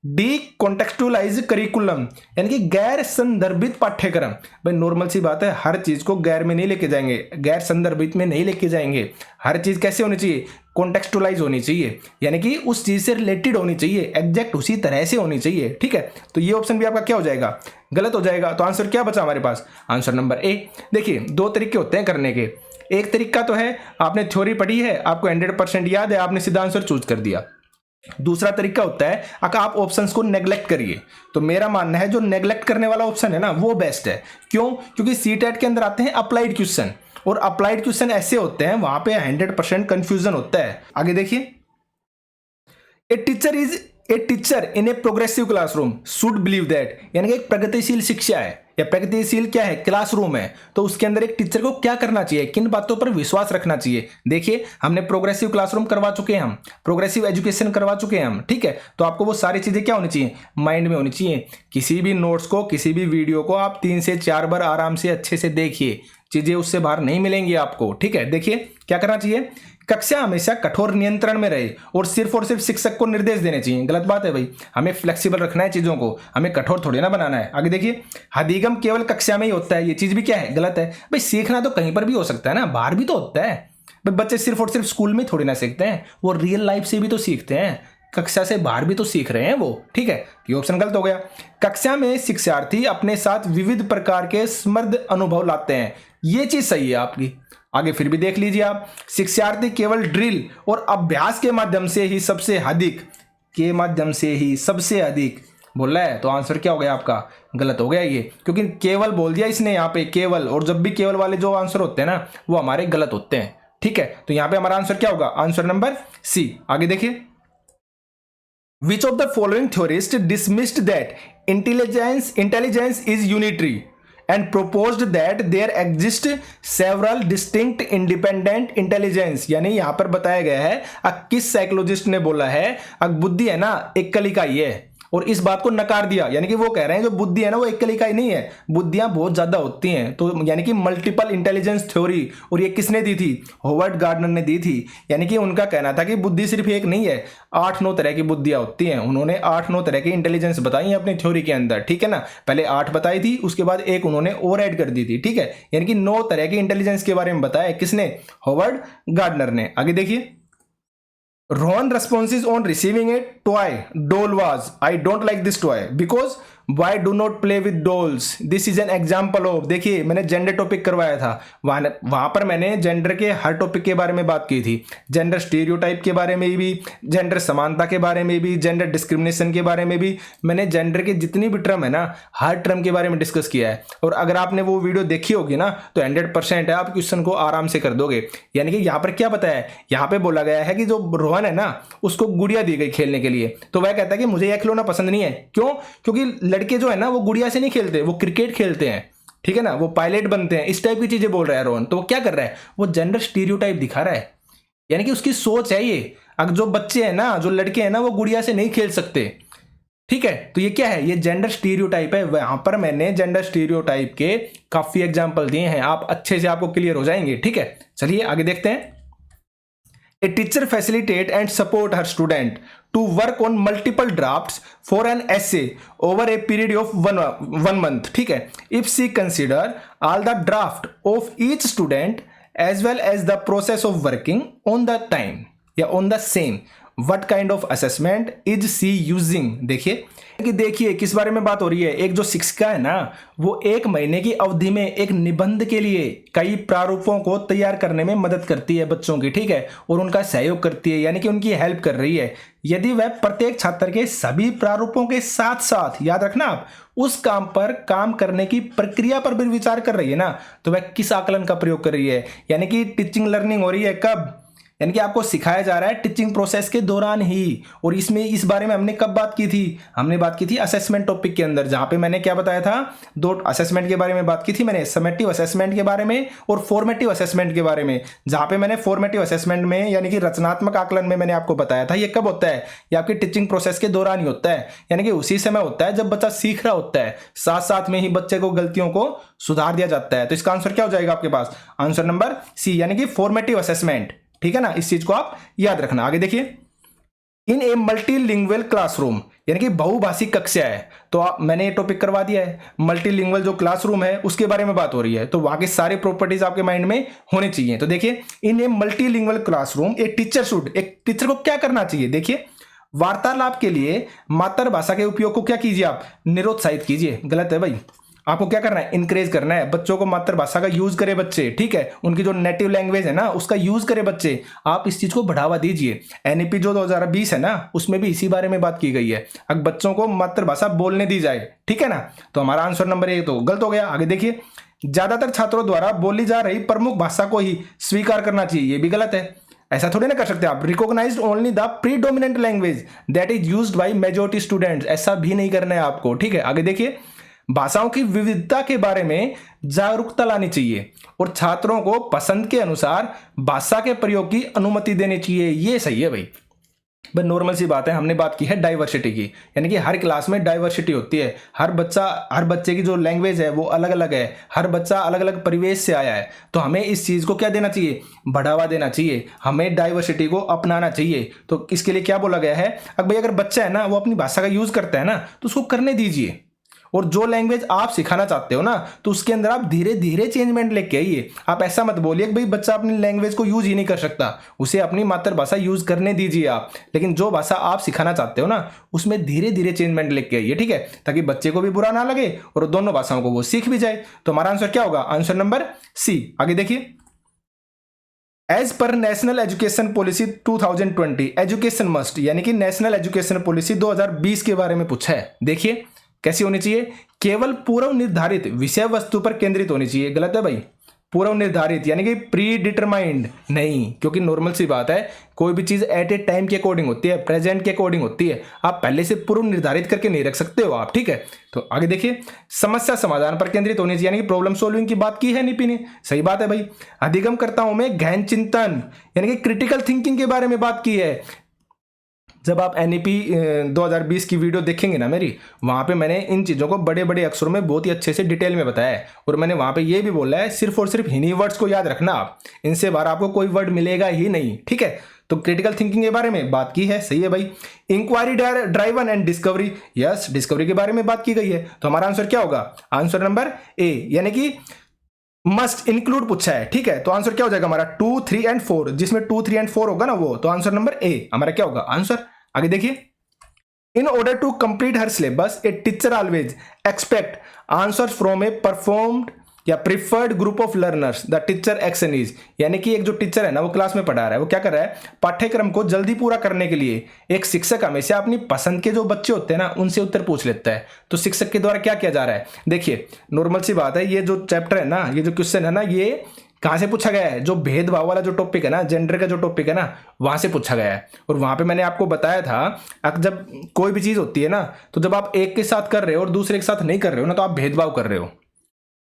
डी कॉन्टेक्चुअलाइज करिकुलम, यानी कि गैर संदर्भित पाठ्यक्रम। भाई नॉर्मल सी बात है, हर चीज को गैर में नहीं लेके जाएंगे, गैर संदर्भित में नहीं लेके जाएंगे। हर चीज कैसे होनी चाहिए, कॉन्टेक्चुअलाइज होनी चाहिए, यानी कि उस चीज से रिलेटेड होनी चाहिए, एग्जैक्ट उसी तरह से होनी चाहिए, ठीक है। तो ये ऑप्शन भी आपका क्या हो जाएगा, गलत हो जाएगा। तो आंसर क्या बचा हमारे पास, आंसर नंबर ए। देखिए दो तरीके होते हैं करने के। एक तरीका तो है आपने थ्योरी पढ़ी है, आपको 100% याद है, आपने सीधा आंसर चूज कर दिया। दूसरा तरीका होता है अगर आप ऑप्शंस को नेग्लेक्ट करिए। तो मेरा मानना है जो नेग्लेक्ट करने वाला ऑप्शन है ना, वो बेस्ट है। क्यों, क्योंकि सीटेट के अंदर आते हैं अप्लाइड क्वेश्चन, और अप्लाइड क्वेश्चन ऐसे होते हैं वहां पे 100% कंफ्यूजन होता है। आगे देखिए, a teacher in a progressive classroom should believe that, यानी कि एक प्रगतिशील शिक्षा है या प्रगतिशील क्या है, क्लासरूम है, तो उसके अंदर एक टीचर को क्या करना चाहिए, किन बातों पर विश्वास रखना चाहिए। देखिए हमने प्रोग्रेसिव क्लासरूम करवा चुके हैं, हम प्रोग्रेसिव एजुकेशन करवा चुके हैं हम, ठीक है। तो आपको वो सारी चीजें क्या होनी चाहिए, माइंड में होनी चाहिए। किसी भी नोट्स को, किसी भी वीडियो को आप 3 से 4 बार आराम से अच्छे से देखिए, चीजें उससे बाहर नहीं मिलेंगी आपको, ठीक है। देखिए क्या करना चाहिए, कक्षा हमेशा कठोर नियंत्रण में रहे और सिर्फ सिर्फ को निर्देश देने चाहिए। गलत बात है भाई, हमें फ्लेक्सिबल रखना है चीजों को, हमें कठोर थोड़ी ना बनाना है। आगे देखिए, अधिगम केवल कक्षा में ही होता है, ये चीज भी क्या है, गलत है भाई। सीखना तो कहीं पर भी हो सकता है ना, बाहर भी तो होता है भाई। बच्चे सिर्फ और सिर्फ स्कूल में थोड़ी ना सीखते हैं, वो रियल लाइफ से भी तो सीखते हैं, कक्षा से बाहर भी तो सीख रहे हैं वो, ठीक है। ये ऑप्शन गलत हो गया। कक्षा में शिक्षार्थी अपने साथ विविध प्रकार के समृद्ध अनुभव लाते हैं, ये चीज सही है आपकी। आगे फिर भी देख लीजिए आप, शिक्षार्थी केवल ड्रिल और अभ्यास के माध्यम से ही सबसे अधिक बोल रहा है। तो आंसर क्या हो गया आपका, गलत हो गया ये, क्योंकि केवल बोल दिया इसने यहाँ पे, केवल, और जब भी केवल वाले जो आंसर होते हैं ना वो हमारे गलत होते हैं, ठीक है। तो यहां पे हमारा आंसर क्या होगा, आंसर नंबर सी। आगे देखिए, which of the following theorist dismissed that intelligence is unitary and proposed that there exist several distinct independent intelligence, यानी यहां पर बताया गया है किस साइकोलॉजिस्ट ने बोला है बुद्धि है ना एकल इकाई है, और इस बात को नकार दिया। यानी कि वो कह रहे हैं जो बुद्धि है ना वो एकल इकाई नहीं है, बुद्धियां बहुत ज्यादा होती हैं। तो यानी कि मल्टीपल इंटेलिजेंस थ्योरी, और ये किसने दी थी, होवर्ड गार्डनर ने दी थी। यानी कि उनका कहना था कि बुद्धि सिर्फ एक नहीं है, 8-9 तरह की बुद्धियां होती हैं। उन्होंने 8-9 तरह की इंटेलिजेंस बताई है अपनी थ्योरी के अंदर, ठीक है ना। पहले 8 बताई थी, उसके बाद एक उन्होंने और ऐड कर दी थी, ठीक है। यानी कि 9 तरह की इंटेलिजेंस के बारे में बताया किसने, होवर्ड गार्डनर ने। आगे देखिए, Ron responses on receiving a toy doll was, I don't like this toy because why do not play with dolls, this is an example of। देखिए मैंने जेंडर टॉपिक करवाया था, वहां पर मैंने जेंडर के हर टॉपिक के बारे में बात की थी, जेंडर स्टीरियोटाइप के बारे में भी, जेंडर समानता के बारे में भी, जेंडर डिस्क्रिमिनेशन के बारे में भी। मैंने जेंडर के जितनी भी टर्म है ना, हर टर्म के बारे में डिस्कस किया है। और अगर आपने वो वीडियो देखी होगी ना तो 100% है आप क्वेश्चन को आराम से कर दोगे। यानी कि यहाँ पर क्या बताया है, यहाँ पे बोला गया है कि जो रोहन है ना उसको गुड़िया दी गई खेलने के लिए, तो वह कहता है कि मुझे यह खिलौना पसंद नहीं है। क्यों, क्योंकि लड़के जो है ना वो गुड़िया से नहीं खेलते, वो क्रिकेट खेलते हैं, ठीक है ना, वो पायलट बनते हैं, इस टाइप की चीजें बोल रहा है रोहन। तो वो क्या कर रहा है, वो जेंडर स्टीरियोटाइप दिखा रहा है, यानी कि उसकी सोच है ये। अगर जो बच्चे हैं ना, जो लड़के हैं ना, वो गुड़िया से नहीं खेल सकते, ठीक है। तो ये क्या है, ये जेंडर स्टीरियोटाइप है। वहां पर मैंने जेंडर स्टीरियोटाइप के काफी एग्जाम्पल दिए हैं, आप अच्छे से आपको क्लियर हो जाएंगे, ठीक है। चलिए आगे देखते हैं। A teacher facilitate and support her student to work on multiple drafts for an essay over a period of one month, ठीक है। If she consider all the draft of each student as well as the process of working on the time या on the same, what kind of assessment is she using। देखिए किस बारे में बात हो रही है। एक जो शिक्षिका है ना वो 1 महीने की अवधि में एक निबंध के लिए कई प्रारूपों को तैयार करने में मदद करती है बच्चों की, ठीक है, और उनका सहयोग करती है, यानी कि उनकी हेल्प कर रही है। यदि वह प्रत्येक छात्र के सभी प्रारूपों के साथ साथ, याद रखना आप, उस काम पर काम करने की प्रक्रिया पर भी विचार कर रही है ना, तो वह किस आकलन का प्रयोग कर रही है। यानी कि टीचिंग लर्निंग हो रही है कब, यानी कि आपको सिखाया जा रहा है टीचिंग प्रोसेस के दौरान ही। और इसमें इस बारे में हमने कब बात की थी, हमने बात की थी असेसमेंट टॉपिक के अंदर, जहां पे मैंने क्या बताया था, दो असेसमेंट के बारे में बात की थी मैंने, समेटिव असेसमेंट के बारे में और फॉर्मेटिव असेसमेंट के बारे में। जहां पे मैंने फॉर्मेटिव असेसमेंट में यानी कि रचनात्मक आकलन में मैंने आपको बताया था ये कब होता है, ये आपकी टीचिंग प्रोसेस के दौरान ही होता है, यानी कि उसी समय होता है जब बच्चा सीख रहा होता है, साथ साथ में ही बच्चे को गलतियों को सुधार दिया जाता है। तो इसका आंसर क्या हो जाएगा आपके पास, आंसर नंबर सी, यानी कि फॉर्मेटिव असेसमेंट। ठीक है ना, इस चीज को आप याद रखना। आगे देखिए, इन ए मल्टीलिंगुअल क्लासरूम, यानी कि बहुभाषी कक्षा है, तो मैंने ये टॉपिक करवा दिया है। मल्टीलिंगुअल जो क्लासरूम है उसके बारे में बात हो रही है, तो वहां के सारे प्रॉपर्टीज आपके माइंड में होनी चाहिए। तो देखिए, इन ए मल्टीलिंगुअल क्लासरूम एक टीचर शुड, एक टीचर को क्या करना चाहिए, देखिए, वार्तालाप के लिए मातृभाषा के उपयोग को क्या कीजिए आप, निरुत्साहित कीजिए। गलत है भाई, आपको क्या करना है, इंकरेज करना है, बच्चों को मातृभाषा का यूज करे बच्चे, ठीक है, उनकी जो नेटिव लैंग्वेज है ना उसका यूज करे बच्चे, आप इस चीज को बढ़ावा दीजिए। एनईपी जो 2020 है ना उसमें भी इसी बारे में बात की गई है, अब बच्चों को मातृभाषा बोलने दी जाए, ठीक है ना। तो हमारा आंसर नंबर 1 तो गलत हो गया। आगे देखिए, ज्यादातर छात्रों द्वारा बोली जा रही प्रमुख भाषा को ही स्वीकार करना चाहिए, ये भी गलत है, ऐसा थोड़ी ना कर सकते आप। Recognised only the predominant language that is used by majority students, ऐसा भी नहीं करना है आपको, ठीक है। आगे देखिए, भाषाओं की विविधता के बारे में जागरूकता लानी चाहिए और छात्रों को पसंद के अनुसार भाषा के प्रयोग की अनुमति देनी चाहिए, ये सही है भाई। बस नॉर्मल सी बात है, हमने बात की है डाइवर्सिटी की, यानी कि हर क्लास में डाइवर्सिटी होती है, हर बच्चे की जो लैंग्वेज है वो अलग अलग है, हर बच्चा अलग अलग परिवेश से आया है, तो हमें इस चीज़ को क्या देना चाहिए, बढ़ावा देना चाहिए, हमें डाइवर्सिटी को अपनाना चाहिए। तो इसके लिए क्या बोला गया है, अब भाई अगर बच्चा है ना वो अपनी भाषा का यूज़ करता है ना तो उसको करने दीजिए, और जो लैंग्वेज आप सिखाना चाहते हो ना तो उसके अंदर आप धीरे धीरे चेंजमेंट लेके आइए। आप ऐसा मत बोलिए कि भाई बच्चा अपनी लैंग्वेज को यूज ही नहीं कर सकता, उसे अपनी मातृभाषा यूज करने दीजिए आप, लेकिन जो भाषा आप सिखाना चाहते हो ना उसमें धीरे धीरे चेंजमेंट लेके आइए, ठीक है, ताकि बच्चे को भी बुरा ना लगे और दोनों भाषाओं को वो सीख भी जाए। तो हमारा आंसर क्या होगा, आंसर नंबर सी। आगे देखिए, एज पर national education policy 2020 education must, यानी कि नेशनल एजुकेशन पॉलिसी 2020 के बारे में पूछा है। देखिए कैसी होनी चाहिए, केवल पूर्व निर्धारित विषय वस्तु पर केंद्रित होनी चाहिए। गलत है भाई, पूर्व निर्धारित यानी कि प्री डिटरमाइंड नहीं, क्योंकि नॉर्मल सी बात है, कोई भी चीज एट ए टाइम के अकॉर्डिंग होती है, प्रेजेंट के अकॉर्डिंग होती है, आप पहले से पूर्व निर्धारित करके नहीं रख सकते हो आप, ठीक है। तो आगे देखिए, समस्या समाधान पर केंद्रित होनी चाहिए, यानी कि प्रॉब्लम सॉल्विंग की बात की है नीपी ने, सही बात है भाई। अधिगमकर्ताओं में गहन चिंतन यानी कि क्रिटिकल थिंकिंग के बारे में बात की है। जब आप एनईपी 2020 की वीडियो देखेंगे ना मेरी, वहाँ पे मैंने इन चीज़ों को बड़े बड़े अक्षरों में बहुत ही अच्छे से डिटेल में बताया है, और मैंने वहाँ पे ये भी बोला है सिर्फ और सिर्फ इन्हीं वर्ड्स को याद रखना आप, इनसे बाहर आपको कोई वर्ड मिलेगा ही नहीं, ठीक है। तो क्रिटिकल थिंकिंग के बारे में बात की है, सही है भाई। Inquiry driven and discovery, yes discovery के बारे में बात की गई है। तो हमारा आंसर क्या होगा, आंसर नंबर ए, यानी कि मस्ट इंक्लूड पूछा है, ठीक है। तो आंसर क्या हो जाएगा हमारा 2, 3 एंड 4, जिसमें 2, 3 एंड 4 होगा ना वो, तो आंसर नंबर ए हमारा क्या होगा आंसर। आगे देखिए, in order to complete her syllabus a teacher always expect answers from a performed या preferred group of learners the teacher action is, यानी कि एक जो टीचर है ना वो क्लास में पढ़ा रहा है, वो क्या कर रहा है, पाठ्यक्रम को जल्दी पूरा करने के लिए एक शिक्षक हमेशा अपनी पसंद के जो बच्चे होते हैं ना उनसे उत्तर पूछ लेता है। तो शिक्षक के द्वारा क्या किया जा रहा है, देखिए नॉर्मल सी बात है, ये जो चैप्टर है ना, ये जो क्वेश्चन है ना, ये कहाँ से पूछा गया है, जो भेदभाव वाला जो टॉपिक है ना, जेंडर का जो टॉपिक है ना, वहां से पूछा गया है। और वहां पे मैंने आपको बताया था जब कोई भी चीज होती है ना, तो जब आप एक के साथ कर रहे हो और दूसरे के साथ नहीं कर रहे हो ना, तो आप भेदभाव कर रहे हो,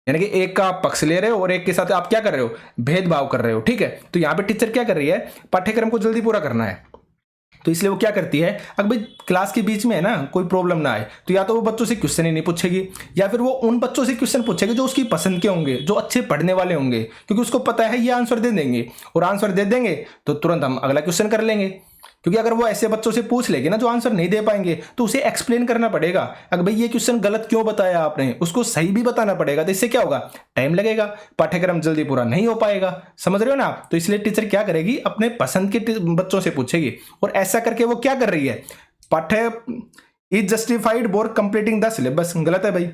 यानी कि एक का आप पक्ष ले रहे हो और एक के साथ आप क्या कर रहे हो, भेदभाव कर रहे हो, ठीक है। तो यहाँ पे टीचर क्या कर रही है, पाठ्यक्रम को जल्दी पूरा करना है, तो इसलिए वो क्या करती है, अगर भाई क्लास के बीच में है ना कोई प्रॉब्लम ना आए, तो या तो वो बच्चों से क्वेश्चन ही नहीं पूछेगी, या फिर वो उन बच्चों से क्वेश्चन पूछेगी जो उसकी पसंद के होंगे, जो अच्छे पढ़ने वाले होंगे, क्योंकि उसको पता है ये आंसर दे देंगे, और आंसर दे देंगे तो तुरंत हम अगला क्वेश्चन कर लेंगे। क्योंकि अगर वो ऐसे बच्चों से पूछ लेगी ना जो आंसर नहीं दे पाएंगे, तो उसे एक्सप्लेन करना पड़ेगा, अगर भाई ये क्वेश्चन गलत क्यों बताया आपने, उसको सही भी बताना पड़ेगा। तो इससे क्या होगा, टाइम लगेगा, पाठ्यक्रम जल्दी पूरा नहीं हो पाएगा, समझ रहे हो ना आप। तो इसलिए टीचर क्या करेगी, अपने पसंद के बच्चों से पूछेगी, और ऐसा करके वो क्या कर रही है, पाठ्य is justified for completing the syllabus, गलत है भाई।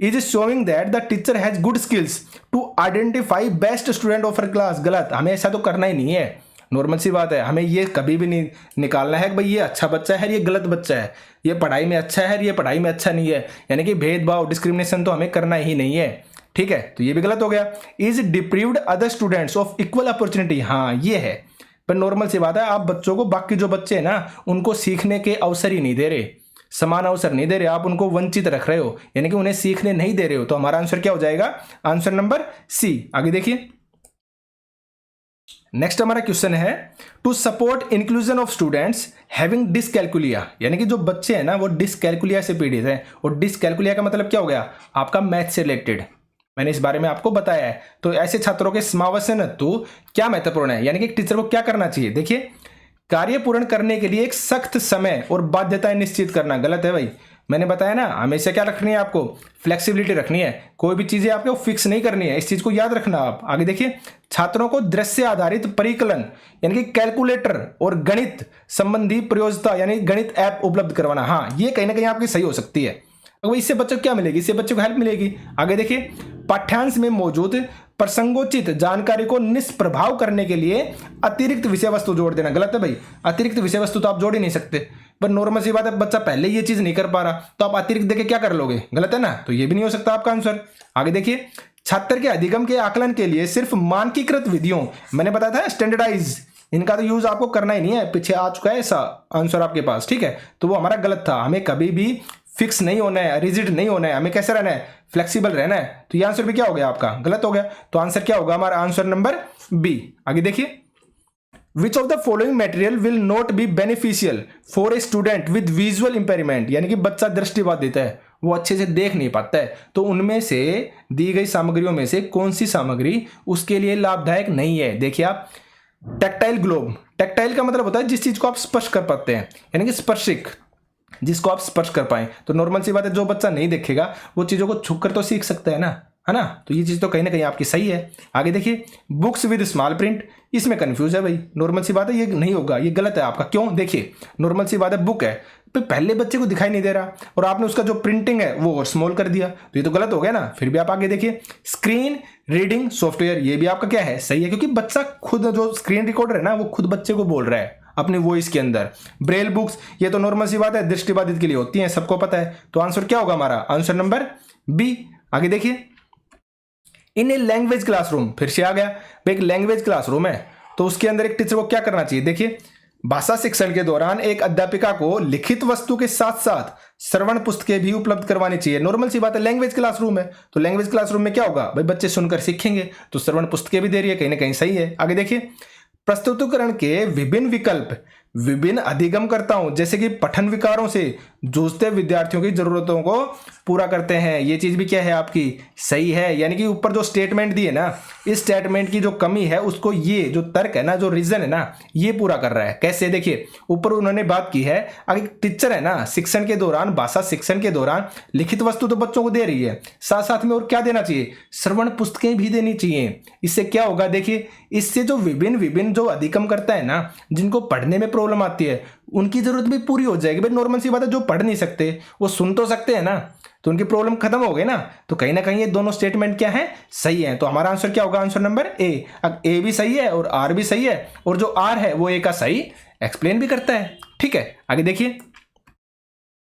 Is showing that the teacher has good skills to identify best student of her class, गलत, हमें ऐसा तो करना ही नहीं है, नॉर्मल सी बात है, हमें ये कभी भी नहीं निकालना है कि भाई ये अच्छा बच्चा है, ये गलत बच्चा है, ये पढ़ाई में अच्छा है, ये पढ़ाई में अच्छा नहीं है, यानी कि भेदभाव डिस्क्रिमिनेशन तो हमें करना ही नहीं है, ठीक है। तो ये भी गलत हो गया। Is deprived other students of equal opportunity, हाँ ये है, पर नॉर्मल सी बात है, आप बच्चों को, बाकी जो बच्चे हैं ना, उनको सीखने के अवसर ही नहीं दे रहे, समान अवसर नहीं दे रहे, आप उनको वंचित रख रहे हो, यानी कि उन्हें सीखने नहीं दे रहे हो। तो हमारा आंसर क्या हो जाएगा? Answer number C. आगे देखिए, नेक्स्ट हमारा क्वेश्चन है, to support inclusion of students having dyscalculia, यानी कि जो बच्चे हैं ना वो डिसकैलकुलिया से पीड़ित हैं। और डिसकैलकुलिया का मतलब क्या हो गया? आपका मैथ से रिलेटेड, मैंने इस बारे में आपको बताया है। तो ऐसे छात्रों के समावेशन हेतु क्या महत्वपूर्ण है, यानी कि एक टीचर को क्या करना चाहिए? देखिए, कार्य पूर्ण करने के लिए एक सख्त समय और बाध्यताएं निश्चित करना गलत है भाई। मैंने बताया ना, हमेशा क्या रखनी है आपको? फ्लेक्सिबिलिटी रखनी है, कोई भी चीजें आपको फिक्स नहीं करनी है, इस चीज को याद रखना आप। आगे देखिए, छात्रों को दृश्य आधारित परिकलन यानी कि कैलकुलेटर और गणित संबंधी प्रयोजता यानी गणित ऐप उपलब्ध करवाना। हाँ, ये कहीं ना कहीं आपकी सही हो सकती है। अब इससे बच्चों को क्या मिलेगी? इससे बच्चों को हेल्प मिलेगी। आगे देखिए, पाठ्यांश में मौजूद प्रसंगोचित जानकारी को निष्प्रभाव करने के लिए अतिरिक्त विषय वस्तु जोड़ देना गलत है भाई। अतिरिक्त विषय वस्तु तो आप जोड़ ही नहीं सकते, पर नॉर्मल सी बात है, बच्चा पहले ये चीज नहीं कर पा रहा तो आप अतिरिक्त देके क्या कर लोगे? गलत है ना, तो ये भी नहीं हो सकता आपका आंसर। आगे देखिए, छात्र के अधिगम के आकलन के लिए सिर्फ मानकीकृत विधियों, मैंने बताया था स्टैंडर्डाइज, इनका तो यूज आपको करना ही नहीं है, पीछे आ चुका है ऐसा आंसर आपके पास, ठीक है। तो वो हमारा गलत था, हमें कभी भी फिक्स नहीं होना है, रिजिड नहीं होना है, हमें कैसे रहना है? फ्लेक्सिबल रहना है। तो ये आंसर भी क्या हो गया आपका? गलत हो गया। तो आंसर क्या होगा हमारा? Answer number B. आगे देखिए, which of the following material will not be beneficial for a student with visual impairment, यानी कि बच्चा दृष्टिबाधित है, वो अच्छे से देख नहीं पाता है, तो उनमें से दी गई सामग्रियों में से कौन सी सामग्री उसके लिए लाभदायक नहीं है? देखिए आप, टैक्टाइल ग्लोब, टैक्टाइल का मतलब होता है जिस चीज को आप स्पर्श कर पाते हैं, यानी कि स्पर्शिक, जिसको आप स्पर्श कर पाए। तो नॉर्मल सी बात है, जो बच्चा नहीं देखेगा वो चीजों को छू कर तो सीख सकता है ना तो ये चीज तो कहीं ना कहीं आपकी सही है। आगे देखिए, बुक्स विद स्मॉल प्रिंट, इसमें कंफ्यूज है भाई, नॉर्मल सी बात है ये नहीं होगा, ये गलत है आपका। क्यों? देखिए, नॉर्मल सी बात है, बुक है तो पहले बच्चे को दिखाई नहीं दे रहा और आपने उसका जो प्रिंटिंग है वो और स्मॉल कर दिया, तो ये तो गलत हो गया ना। फिर भी आप आगे देखिए, स्क्रीन रीडिंग सॉफ्टवेयर, ये भी आपका क्या है? सही है, क्योंकि बच्चा खुद, जो स्क्रीन रिकॉर्डर है ना, वो खुद बच्चे को बोल रहा है अपनी वॉइस के अंदर। ब्रेल बुक्स, ये तो नॉर्मल सी बात है, दृष्टिबाधित के लिए होती हैं, सबको पता है। तो आंसर क्या होगा हमारा? Answer number B. आगे देखिए, इन ए लैंग्वेज क्लासरूम, फिर से आ गया, एक लैंग्वेज क्लासरूम है तो उसके अंदर एक टीचर को क्या करना चाहिए? देखिए, भाषा शिक्षण के दौरान एक अध्यापिका को लिखित वस्तु के साथ साथ श्रवण पुस्तकें भी उपलब्ध करवानी चाहिए। नॉर्मल सी बात है, लैंग्वेज क्लासरूम है तो लैंग्वेज क्लासरूम में क्या होगा भाई? बच्चे सुनकर सीखेंगे, तो श्रवण पुस्तकें भी दे रही है, कहीं ना कहीं सही है। आगे देखिए, प्रस्तुतिकरण के विभिन्न विकल्प विभिन्न अधिगमकर्ताओं जैसे कि पठन विकारों से जूझते विद्यार्थियों की जरूरतों को पूरा करते हैं। ये चीज भी क्या है आपकी? सही है, यानी कि ऊपर जो स्टेटमेंट दी है ना, इस स्टेटमेंट की जो कमी है उसको ये जो तर्क है ना, जो रीजन है ना, ये पूरा कर रहा है। कैसे? देखिए, ऊपर उन्होंने बात की है, अगर टीचर है ना, शिक्षण के दौरान, भाषा शिक्षण के दौरान लिखित वस्तु तो बच्चों को दे रही है, साथ साथ में और क्या देना चाहिए? श्रवण पुस्तकें भी देनी चाहिए। इससे क्या होगा? देखिए, इससे जो विभिन्न जो अधिगम करता है ना, जिनको पढ़ने में प्रॉब्लम आती है, उनकी जरूरत भी पूरी हो जाएगी। भाई नॉर्मल सी बात है, जो पढ़ नहीं सकते वो सुन तो सकते हैं ना, तो उनकी प्रॉब्लम खत्म हो गई ना। तो कहीं ना कहीं ये दोनों स्टेटमेंट क्या है? सही है। तो हमारा आंसर क्या होगा? Answer number A. अब ए भी सही है और आर भी सही है, और जो आर है वो ए का सही एक्सप्लेन भी करता है, ठीक है। आगे देखिए,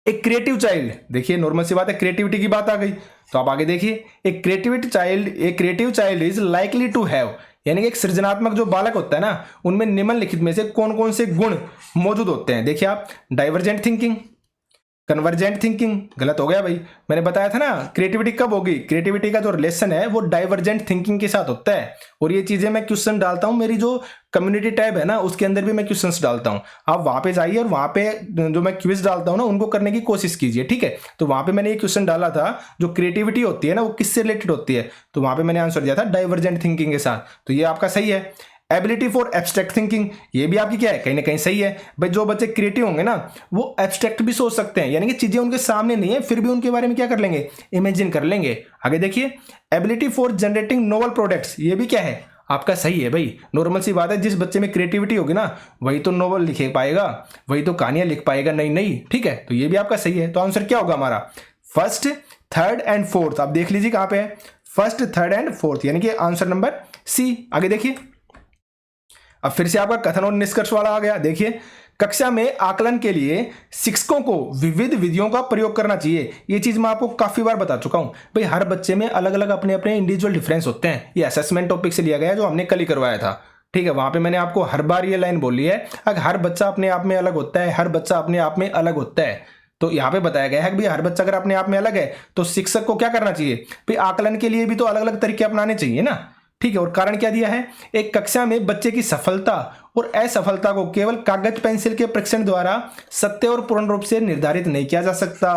एक क्रिएटिव चाइल्ड, देखिए नॉर्मल सी बात है, क्रिएटिविटी की बात आ गई, तो आप आगे देखिए, एक creative child is likely to have, यानी कि एक सृजनात्मक जो बालक होता है ना, उनमें निम्नलिखित में से कौन कौन से गुण मौजूद होते हैं? देखिए आप, डाइवर्जेंट थिंकिंग, कन्वर्जेंट थिंकिंग, गलत हो गया भाई। मैंने बताया था ना, क्रिएटिविटी कब होगी? क्रिएटिविटी का जो रिलेशन है वो डाइवर्जेंट थिंकिंग के साथ होता है, और ये चीजें मैं क्वेश्चन डालता हूं, मेरी जो कम्युनिटी टैब है ना उसके अंदर भी मैं क्वेश्चंस डालता हूं, आप वहां पे जाइए और वहां पे जो मैं क्विज डालता हूं ना उनको करने की कोशिश कीजिए, ठीक है। तो वहां पे मैंने ये क्वेश्चन डाला था, जो क्रिएटिविटी होती है ना वो किससे रिलेटेड होती है, तो वहां पे मैंने आंसर दिया था डाइवर्जेंट थिंकिंग के साथ, तो ये आपका सही है। एबिलिटी फॉर एब्स्ट्रैक्ट थिंकिंग, ये भी आपकी क्या है? कहीं ना कहीं सही है भाई। जो बच्चे क्रिएटिव होंगे ना वो एब्स्ट्रैक्ट भी सोच सकते हैं, यानी कि चीजें उनके सामने नहीं है फिर भी उनके बारे में क्या कर लेंगे? इमेजिन कर लेंगे। आगे देखिए, ability for generating novel products, ये भी क्या है? आपका सही है भाई। नॉर्मल सी बात है, जिस बच्चे में क्रिएटिविटी होगी ना वही तो नोवेल लिख पाएगा, वही तो कहानियां लिख पाएगा, नहीं, ठीक है। तो ये भी आपका सही है। तो आंसर क्या होगा हमारा? First, third and fourth. आप देख लीजिए कहां पे है, फर्स्ट, थर्ड एंड फोर्थ, यानी कि आंसर नंबर सी। आगे देखिए, अब फिर से आपका कथन और निष्कर्ष वाला आ गया। देखिए, कक्षा में आकलन के लिए शिक्षकों को विविध विधियों का प्रयोग करना चाहिए। ये चीज मैं आपको काफी बार बता चुका हूं भाई, हर बच्चे में अलग अलग अपने अपने इंडिविजुअल डिफरेंस होते हैं। ये असेसमेंट टॉपिक से लिया गया है जो हमने कल ही करवाया था, ठीक है, वहां पे मैंने आपको हर बार ये लाइन बोली है, अगर हर बच्चा अपने आप में अलग होता है, हर बच्चा अपने आप में अलग होता है, तो यहाँ पे बताया गया है कि भाई हर बच्चा अगर अपने आप में अलग है तो शिक्षक को क्या करना चाहिए भाई, आकलन के लिए भी तो अलग अलग तरीके अपनाने चाहिए ना। ठीक है, और कारण क्या दिया है, एक कक्षा में बच्चे की सफलता और असफलता को केवल कागज पेंसिल के परीक्षण द्वारा सत्य और पूर्ण रूप से निर्धारित नहीं किया जा सकता।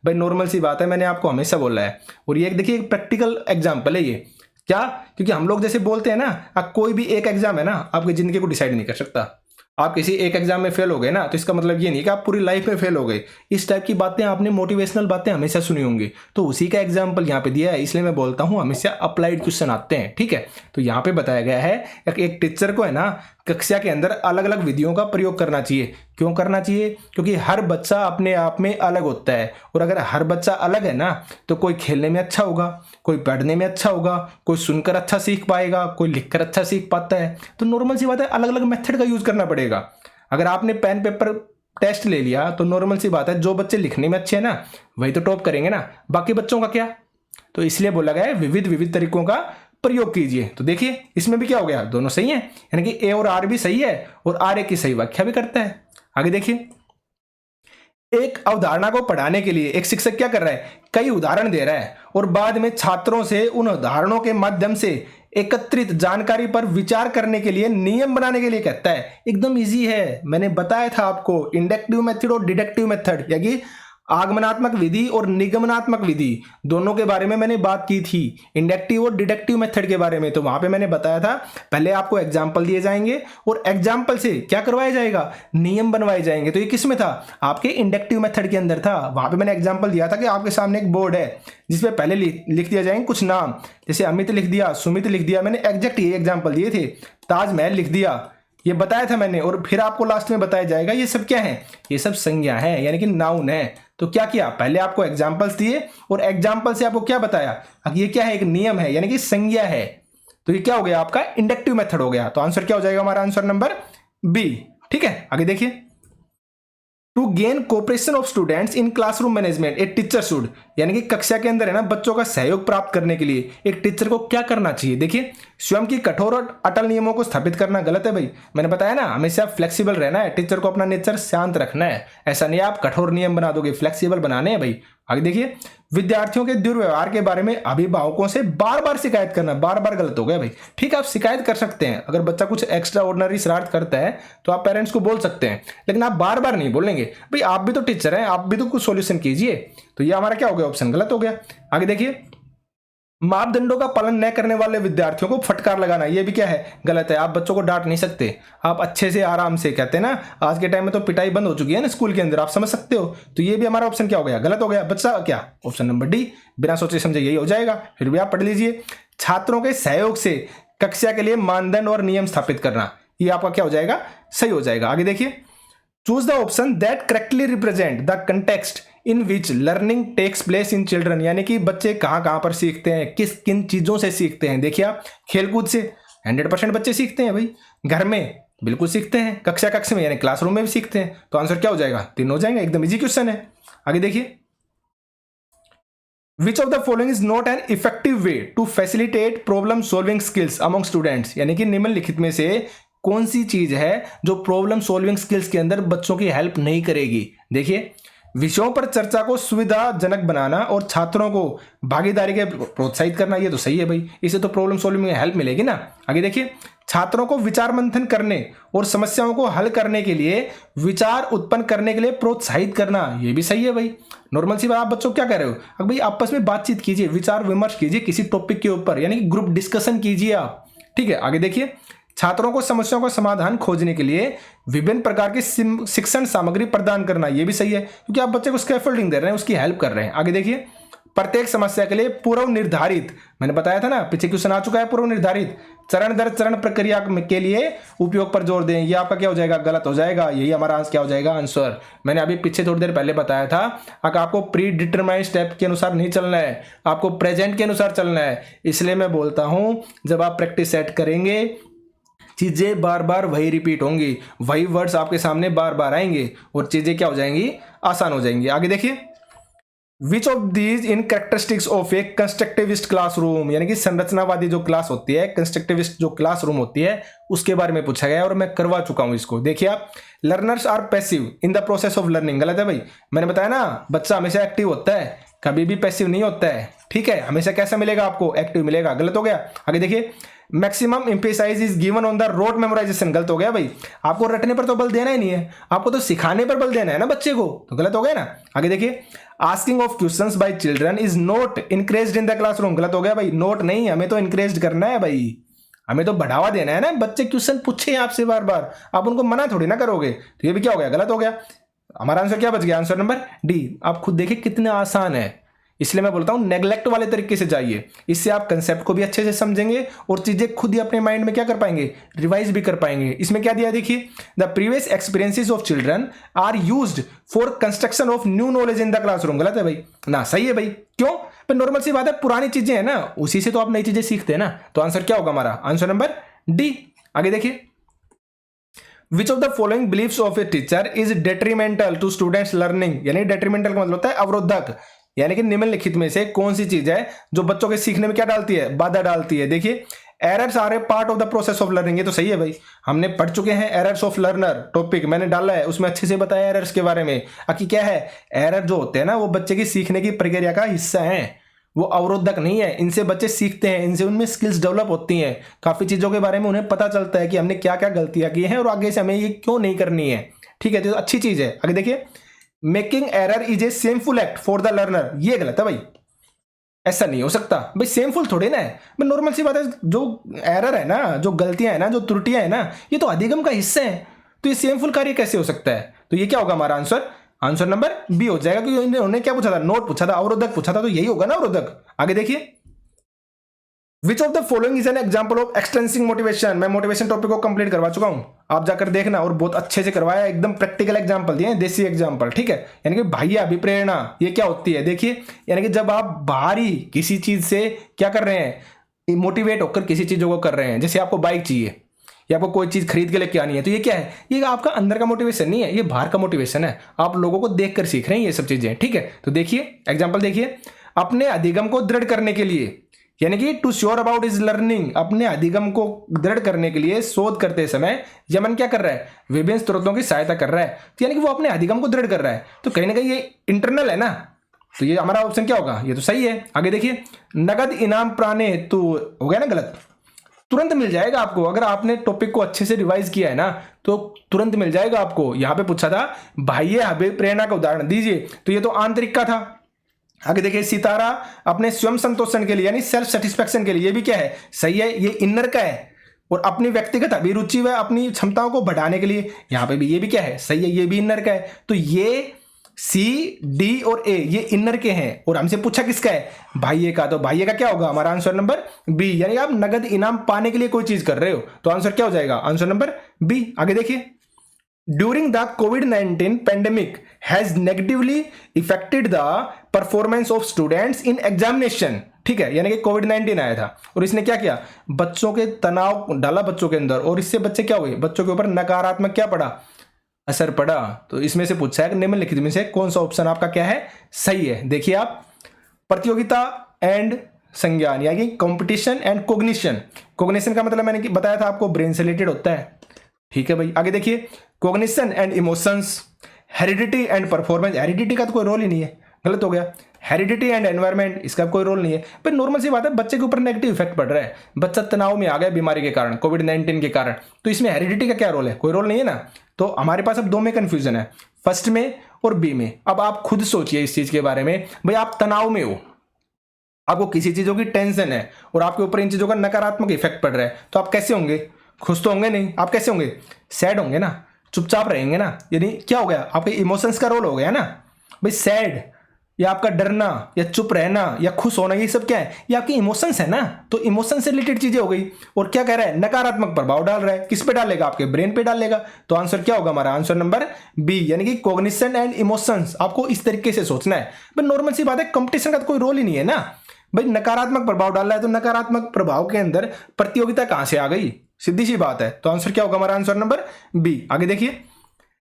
भाई नॉर्मल सी बात है, मैंने आपको हमेशा बोला है। और ये देखिए एक प्रैक्टिकल एग्जाम्पल है ये, क्या, क्योंकि हम लोग जैसे बोलते हैं ना, अब कोई भी एक एग्जाम है ना आपकी जिंदगी को डिसाइड नहीं कर सकता। आप किसी एक एग्जाम में फेल हो गए ना, तो इसका मतलब ये नहीं कि आप पूरी लाइफ में फेल हो गए। इस टाइप की बातें आपने मोटिवेशनल बातें हमेशा सुनी होंगी, तो उसी का एग्जाम्पल यहाँ पे दिया है, इसलिए मैं बोलता हूँ हमेशा अप्लाइड क्वेश्चन आते हैं। ठीक है, तो यहाँ पे बताया गया है एक टीचर को है ना कक्षा के अंदर अलग अलग विधियों का प्रयोग करना चाहिए। क्यों करना चाहिए, क्योंकि हर बच्चा अपने आप में अलग होता है, और अगर हर बच्चा अलग है ना तो कोई खेलने में अच्छा होगा, कोई पढ़ने में अच्छा होगा, कोई सुनकर अच्छा सीख पाएगा, कोई लिखकर अच्छा सीख पाता है। तो नॉर्मल सी बात है, अलग अलग मेथड का यूज करना पड़ेगा। अगर आपने पेन पेपर टेस्ट ले लिया तो नॉर्मल सी बात है, जो बच्चे लिखने में अच्छे हैं ना वही तो टॉप करेंगे ना, बाकी बच्चों का क्या। तो इसलिए बोला गया है विविध विविध तरीकों का प्रयोग कीजिए। तो देखिए इसमें भी क्या हो गया, दोनों सही हैं, यानी कि ए और आर भी सही है और आर ए की सही व्याख्या भी करता है। आगे देखिए, एक अवधारणा को पढ़ाने के लिए एक शिक्षक क्या कर रहा है, कई उदाहरण दे रहा है और बाद में छात्रों से उन उदाहरणों के माध्यम से एकत्रित जानकारी पर विचार करने के लिए नियम बनाने के लिए कहता है। एकदम इजी है, मैंने बताया था आपको, इंडक्टिव मेथड और डिडक्टिव मेथड, यानी आगमनात्मक विधि और निगमनात्मक विधि दोनों के बारे में मैंने बात की थी, इंडक्टिव और डिडक्टिव मेथड के बारे में। तो वहां पे मैंने बताया था पहले आपको एग्जाम्पल दिए जाएंगे और एग्जाम्पल से क्या करवाया जाएगा, नियम बनवाए जाएंगे। तो ये किस में था, आपके इंडक्टिव मेथड के अंदर था। वहां पे मैंने एग्जाम्पल दिया था कि आपके सामने एक बोर्ड है जिसपे पहले लिख दिया जाएंगे कुछ नाम, जैसे अमित लिख दिया, सुमित लिख दिया, मैंने एग्जैक्ट ये एग्जाम्पल दिए थे, ताजमहल लिख दिया, ये बताया था मैंने। और फिर आपको लास्ट में बताया जाएगा ये सब क्या है, ये सब संज्ञा है, यानी कि नाउन है। तो क्या किया, पहले आपको एग्जाम्पल्स दिए और एग्जाम्पल से आपको क्या बताया, अब ये क्या है, एक नियम है, यानी कि संज्ञा है। तो ये क्या हो गया, आपका इंडक्टिव मेथड हो गया। तो आंसर क्या हो जाएगा हमारा, आंसर नंबर बी। ठीक है, आगे देखिए, to gain cooperation of students in classroom management a teacher should, यानी कि कक्षा के अंदर है ना बच्चों का सहयोग प्राप्त करने के लिए एक टीचर को क्या करना चाहिए। देखिए, स्वयं की कठोर और अटल नियमों को स्थापित करना गलत है भाई, मैंने बताया ना हमेशा फ्लेक्सिबल रहना है, टीचर को अपना नेचर शांत रखना है, ऐसा नहीं आप कठोर नियम बना दोगे, फ्लेक्सिबल बनाने हैं भाई। आगे देखिए, विद्यार्थियों के दुर्व्यवहार के बारे में अभिभावकों से बार बार शिकायत करना, बार बार गलत हो गया भाई। ठीक है, आप शिकायत कर सकते हैं, अगर बच्चा कुछ एक्स्ट्रा ऑर्डिनरी शरारत करता है तो आप पेरेंट्स को बोल सकते हैं, लेकिन आप बार बार नहीं बोलेंगे भाई, आप भी तो टीचर हैं, आप भी तो कुछ सॉल्यूशन कीजिए। तो ये हमारा क्या हो गया, ऑप्शन गलत हो गया। आगे देखिए, मापदंडों का पालन न करने वाले विद्यार्थियों को फटकार लगाना, ये भी क्या है, गलत है। आप बच्चों को डांट नहीं सकते, आप अच्छे से आराम से, कहते हैं ना आज के टाइम में तो पिटाई बंद हो चुकी है ना स्कूल के अंदर, आप समझ सकते हो। तो ये भी हमारा ऑप्शन क्या हो गया, गलत हो गया। बच्चा क्या, ऑप्शन नंबर डी, बिना सोचे समझे यही हो जाएगा। फिर भी आप पढ़ लीजिए, छात्रों के सहयोग से कक्षा के लिए मानदंड और नियम स्थापित करना, ये आपका क्या हो जाएगा, सही हो जाएगा। आगे देखिए, choose the option that correctly represent the context in which learning takes place in children, यानी कि बच्चे कहाँ कहाँ पर सीखते हैं, किन चीज़ों से सीखते हैं। देखिए आप, खेलकूद से 100% बच्चे सीखते हैं भाई, घर में बिल्कुल सीखते हैं, कक्ष में यानी क्लासरूम में भी सीखते हैं। तो आंसर क्या हो जाएगा, 3 हो जाएंगे, एकदम इजी क्वेश्चन है। आगे देखिए, which of the following is not an effective way to facilitate problem solving skills among students, यानी कि निम्नलिखित में से कौन सी चीज है जो प्रॉब्लम सॉल्विंग स्किल्स के अंदर बच्चों की हेल्प नहीं करेगी। देखिए, विषयों पर चर्चा को सुविधाजनक बनाना और छात्रों को भागीदारी के प्रोत्साहित करना, ये तो सही है भाई, इससे तो प्रॉब्लम सॉल्विंग में हेल्प मिलेगी ना। आगे देखिए, छात्रों को विचार मंथन करने और समस्याओं को हल करने के लिए, विचार उत्पन्न करने के लिए प्रोत्साहित करना, ये भी सही है भाई। नॉर्मल सी बात, आप बच्चों को क्या कह रहे हो, अब भाई आपस में बातचीत कीजिए, विचार विमर्श कीजिए किसी टॉपिक के ऊपर, यानी कि ग्रुप डिस्कशन कीजिए आप। ठीक है, आगे देखिए, छात्रों को समस्याओं का समाधान खोजने के लिए विभिन्न प्रकार की शिक्षण सामग्री प्रदान करना, यह भी सही है, क्योंकि आप बच्चे को स्कैफोल्डिंग दे रहे हैं, उसकी हेल्प कर रहे हैं। आगे देखिए, प्रत्येक समस्या के लिए पूर्व निर्धारित, मैंने बताया था ना पीछे क्वेश्चन आ चुका है, पूर्व निर्धारित चरण दर चरण प्रक्रिया के लिए उपयोग पर जोर दें, ये आपका क्या हो जाएगा, गलत हो जाएगा। यही हमारा आंसर क्या हो जाएगा, आंसर। मैंने अभी पीछे थोड़ी देर पहले बताया था, अगर आपको प्री डिटरमाइंड स्टेप के अनुसार नहीं चलना है, आपको प्रेजेंट के अनुसार चलना है। इसलिए मैं बोलता हूं, जब आप प्रैक्टिस सेट करेंगे, चीजें बार बार वही रिपीट होंगी, वही वर्ड्स आपके सामने बार बार आएंगे और चीजें क्या हो जाएंगी, आसान हो जाएंगी। आगे देखिए, which of these in characteristics of A constructivist classroom, यानी कि संरचनावादी जो क्लास होती है, कंस्ट्रक्टिविस्ट जो क्लासरूम होती है, उसके बारे में पूछा गया और मैं करवा चुका हूं इसको। देखिए आप, learners are passive in the process of learning, गलत है भाई। मैंने बताया ना, बच्चा हमेशा एक्टिव होता है, कभी भी पैसिव नहीं होता है, ठीक है। हमेशा कैसा मिलेगा आपको, एक्टिव मिलेगा, गलत हो गया। आगे देखिए, maximum emphasise is given on the rote memorisation, गलत हो गया भाई। आपको रटने पर तो बल देना ही नहीं है, आपको तो सिखाने पर बल देना है ना बच्चे को, तो गलत हो गया ना। आगे देखिए, asking of questions bye children is not encouraged in the classroom, गलत हो गया भाई। नोट नहीं, हमें तो इनकरेज करना है भाई, हमें तो बढ़ावा देना है ना। बच्चे क्वेश्चन पूछे आपसे बार बार, आप उनको मना थोड़ी ना करोगे, तो ये भी क्या हो गया, गलत हो गया। हमारा आंसर क्या बच गया, आंसर नंबर डी। आप खुद देखिए कितना आसान है, इसलिए मैं बोलता हूं नेग्लेक्ट वाले तरीके से जाइए, इससे आप कंसेप्ट को भी अच्छे से समझेंगे और चीजें खुद ही अपने माइंड में क्या कर पाएंगे, रिवाइज भी कर पाएंगे। इसमें क्या दिया देखिए, the previous experiences of children are used for construction of new knowledge in the classroom, गलत है भाई ना, सही है भाई। क्यों, पर नॉर्मल सी बात है, पुरानी चीजें हैं ना, उसी से तो आप नई चीजें सीखते हैं ना। तो आंसर क्या होगा हमारा, आंसर नंबर डी। आगे देखिए, which of the following beliefs of a teacher is detrimental to students learning, यानी डेट्रीमेंटल का मतलब होता है अवरोधक, यानी कि निम्नलिखित में से कौन सी चीज है जो बच्चों के सीखने में क्या डालती है, बाधा डालती है। देखिए, errors are a part of the process of learning, ये तो सही है भाई, हमने पढ़ चुके हैं एरर्स ऑफ लर्नर, टॉपिक मैंने डाला है, उसमें अच्छे से बताया एरर्स के बारे में। कि क्या है, एरर जो होते हैं ना, वो बच्चे की सीखने की प्रक्रिया का हिस्सा है, वो अवरोधक नहीं है। इनसे बच्चे सीखते हैं, इनसे उनमें स्किल्स डेवलप होती हैं, काफी चीजों के बारे में उन्हें पता चलता है कि हमने क्या क्या गलतियां की हैं और आगे से हमें ये क्यों नहीं करनी है, ठीक है, तो अच्छी चीज है। आगे देखिए, making error is a shameful act for the learner, ये गलत है भाई, ऐसा नहीं हो सकता भाई, सेमफुल थोड़े ना है। नॉर्मल सी बात है, जो एरर है ना, जो गलतियां है ना, जो त्रुटियां है ना, ये तो अधिगम का हिस्सा है, तो ये सेमफुल कार्य कैसे हो सकता है। तो ये क्या होगा हमारा आंसर, आंसर नंबर बी हो जाएगा, क्योंकि उन्होंने क्या पूछा था, नोट पूछा था, अवरोधक पूछा था, तो यही होगा ना अवरोधक। आगे देखिए, which of the following is an example of extrinsic motivation, मैं मोटिवेशन टॉपिक को कंप्लीट करवा चुका हूं, आप जाकर देखना, और बहुत अच्छे से करवाया, एकदम प्रैक्टिकल एग्जांपल दिए, देसी एग्जांपल, ठीक है। यानी कि बाह्य अभिप्रेरणा ये क्या होती है, देखिए, यानी कि जब आप बाहरी किसी चीज से क्या कर रहे हैं, मोटिवेट होकर किसी चीजों को कर रहे हैं, जैसे आपको बाइक चाहिए या आपको कोई चीज खरीद के लेके आनी है, तो ये क्या है, ये आपका अंदर का मोटिवेशन नहीं है, ये बाहर का मोटिवेशन है, आप लोगों को देखकर सीख रहे हैं ये सब चीजें, ठीक है। तो देखिए एग्जाम्पल देखिए, अपने अधिगम को दृढ़ करने के लिए, यानी कि to sure about is learning, अपने अधिगम को दृढ़ करने के लिए शोध करते समय यमन क्या कर रहा है, विभिन्न स्रोतों की सहायता कर रहा है, तो यानी कि वो अपने अधिगम को दृढ़ कर रहा है, तो कहीं ना कहीं ये इंटरनल है ना, तो ये हमारा ऑप्शन क्या होगा, ये तो सही है। आगे देखिए, नगद इनाम प्राणे तो हो गया ना गलत, तुरंत मिल जाएगा आपको, अगर आपने टॉपिक को अच्छे से रिवाइज किया है ना, तो तुरंत मिल जाएगा आपको। यहां पे पूछा था बाह्य अभिप्रेरणा का उदाहरण दीजिए, तो ये तो आंतरिक का था। आगे देखिए, सितारा अपने स्वयं संतोषण के लिए, यानी सेल्फ सेटिस्फैक्शन के लिए, ये भी क्या है, सही है, ये इनर का है। और अपनी व्यक्तिगत अभिरुचि व अपनी क्षमताओं को बढ़ाने के लिए, यहां पे भी ये भी क्या है, सही है, ये भी इनर का है। तो ये सी, डी और ए ये इनर के हैं, और हमसे पूछा किसका है, बाह्य का, तो बाह्य का क्या होगा हमारा आंसर नंबर बी, यानी आप नगद इनाम पाने के लिए कोई चीज कर रहे हो, तो आंसर क्या हो जाएगा, आंसर नंबर बी। आगे देखिए, ड्यूरिंग द कोविड-19 pandemic has negatively affected the performance of students in examination, ठीक है, यानी कि कोविड-19 आया था और इसने क्या किया, बच्चों के तनाव डाला बच्चों के अंदर, और इससे बच्चे क्या हुए, बच्चों के ऊपर नकारात्मक क्या पड़ा, असर पड़ा। तो इसमें से पूछा है कि निम्नलिखित में से कौन सा ऑप्शन आपका क्या है, सही है। देखिए आप, प्रतियोगिता एंड संज्ञान, यानी कॉम्पिटिशन एंड कोग्निशन, कोग्निशन का मतलब मैंने बताया था आपको, ब्रेन से रिलेटेड होता है, ठीक है भाई। आगे देखिए, cognition and emotions, heredity and performance, heredity का तो कोई रोल ही नहीं है, गलत हो गया। हेरिडिटी एंड एनवायरमेंट, इसका कोई रोल नहीं है। पर नॉर्मल सी बात है, बच्चे के ऊपर नेगेटिव इफेक्ट पड़ रहा है, बच्चा तनाव में आ गया बीमारी के कारण, कोविड-19 के कारण, तो इसमें हेरिडिटी का क्या रोल है, कोई रोल नहीं है ना। तो हमारे पास अब दो में कंफ्यूजन है, फर्स्ट में और बी में। अब आप खुद सोचिए इस चीज के बारे में, भाई आप तनाव में हो, आपको किसी चीजों की टेंशन है और आपके ऊपर इन चीजों का नकारात्मक इफेक्ट पड़ रहा है, तो आप कैसे होंगे, खुश तो होंगे नहीं, आप कैसे होंगे, सैड होंगे ना, चुपचाप रहेंगे ना। यानी क्या हो गया, आपके इमोशंस का रोल हो गया ना भाई, सैड या आपका डरना या चुप रहना या खुश होना, ये सब क्या है, ये आपके इमोशंस है ना, तो इमोशन से रिलेटेड चीजें हो गई। और क्या कह रहा है, नकारात्मक प्रभाव डाल रहा है, किस पे डालेगा, आपके ब्रेन पे डालेगा। तो आंसर क्या होगा हमारा, आंसर नंबर बी, यानी कि कॉग्निशन एंड इमोशंस। आपको इस तरीके से सोचना है। भाई नॉर्मल सी बात है, कंपटीशन का तो कोई रोल ही नहीं है ना भाई, नकारात्मक प्रभाव डाल रहा है, तो नकारात्मक प्रभाव के अंदर प्रतियोगिता कहां से आ गई, सीधी सी बात है। तो आंसर क्या होगा हमारा, आंसर नंबर बी। आगे देखिए,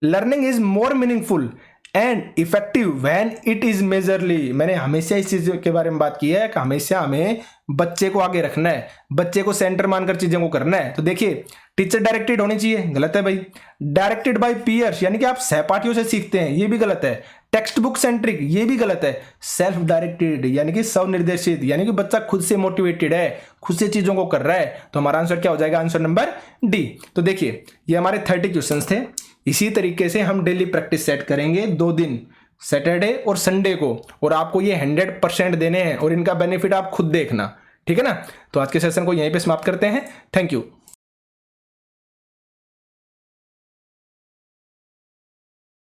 learning is more meaningful and effective when it is majorly. मैंने हमेशा इस चीज के बारे में बात की है कि हमेशा हमें बच्चे को आगे रखना है, बच्चे को सेंटर मानकर चीजों को करना है। तो देखिए टीचर डायरेक्टेड होनी चाहिए, गलत है भाई। डायरेक्टेड बाय पीयर्स यानी कि आप सहपाठियों से सीखते हैं, ये भी गलत है। टेक्स्ट बुक सेंट्रिक, ये भी गलत है। सेल्फ डायरेक्टेड यानी कि स्वनिर्देशित, यानी कि बच्चा खुद से मोटिवेटेड है, खुद से चीजों को कर रहा है। तो हमारा आंसर क्या हो जाएगा? Answer number D. तो देखिए ये हमारे 30 क्वेश्चंस थे। इसी तरीके से हम डेली प्रैक्टिस सेट करेंगे 2 दिन, सैटरडे और संडे को, और आपको ये 100% देने हैं और इनका बेनिफिट आप खुद देखना, ठीक है ना। तो आज के सेशन को यहीं पे समाप्त करते हैं। Thank you.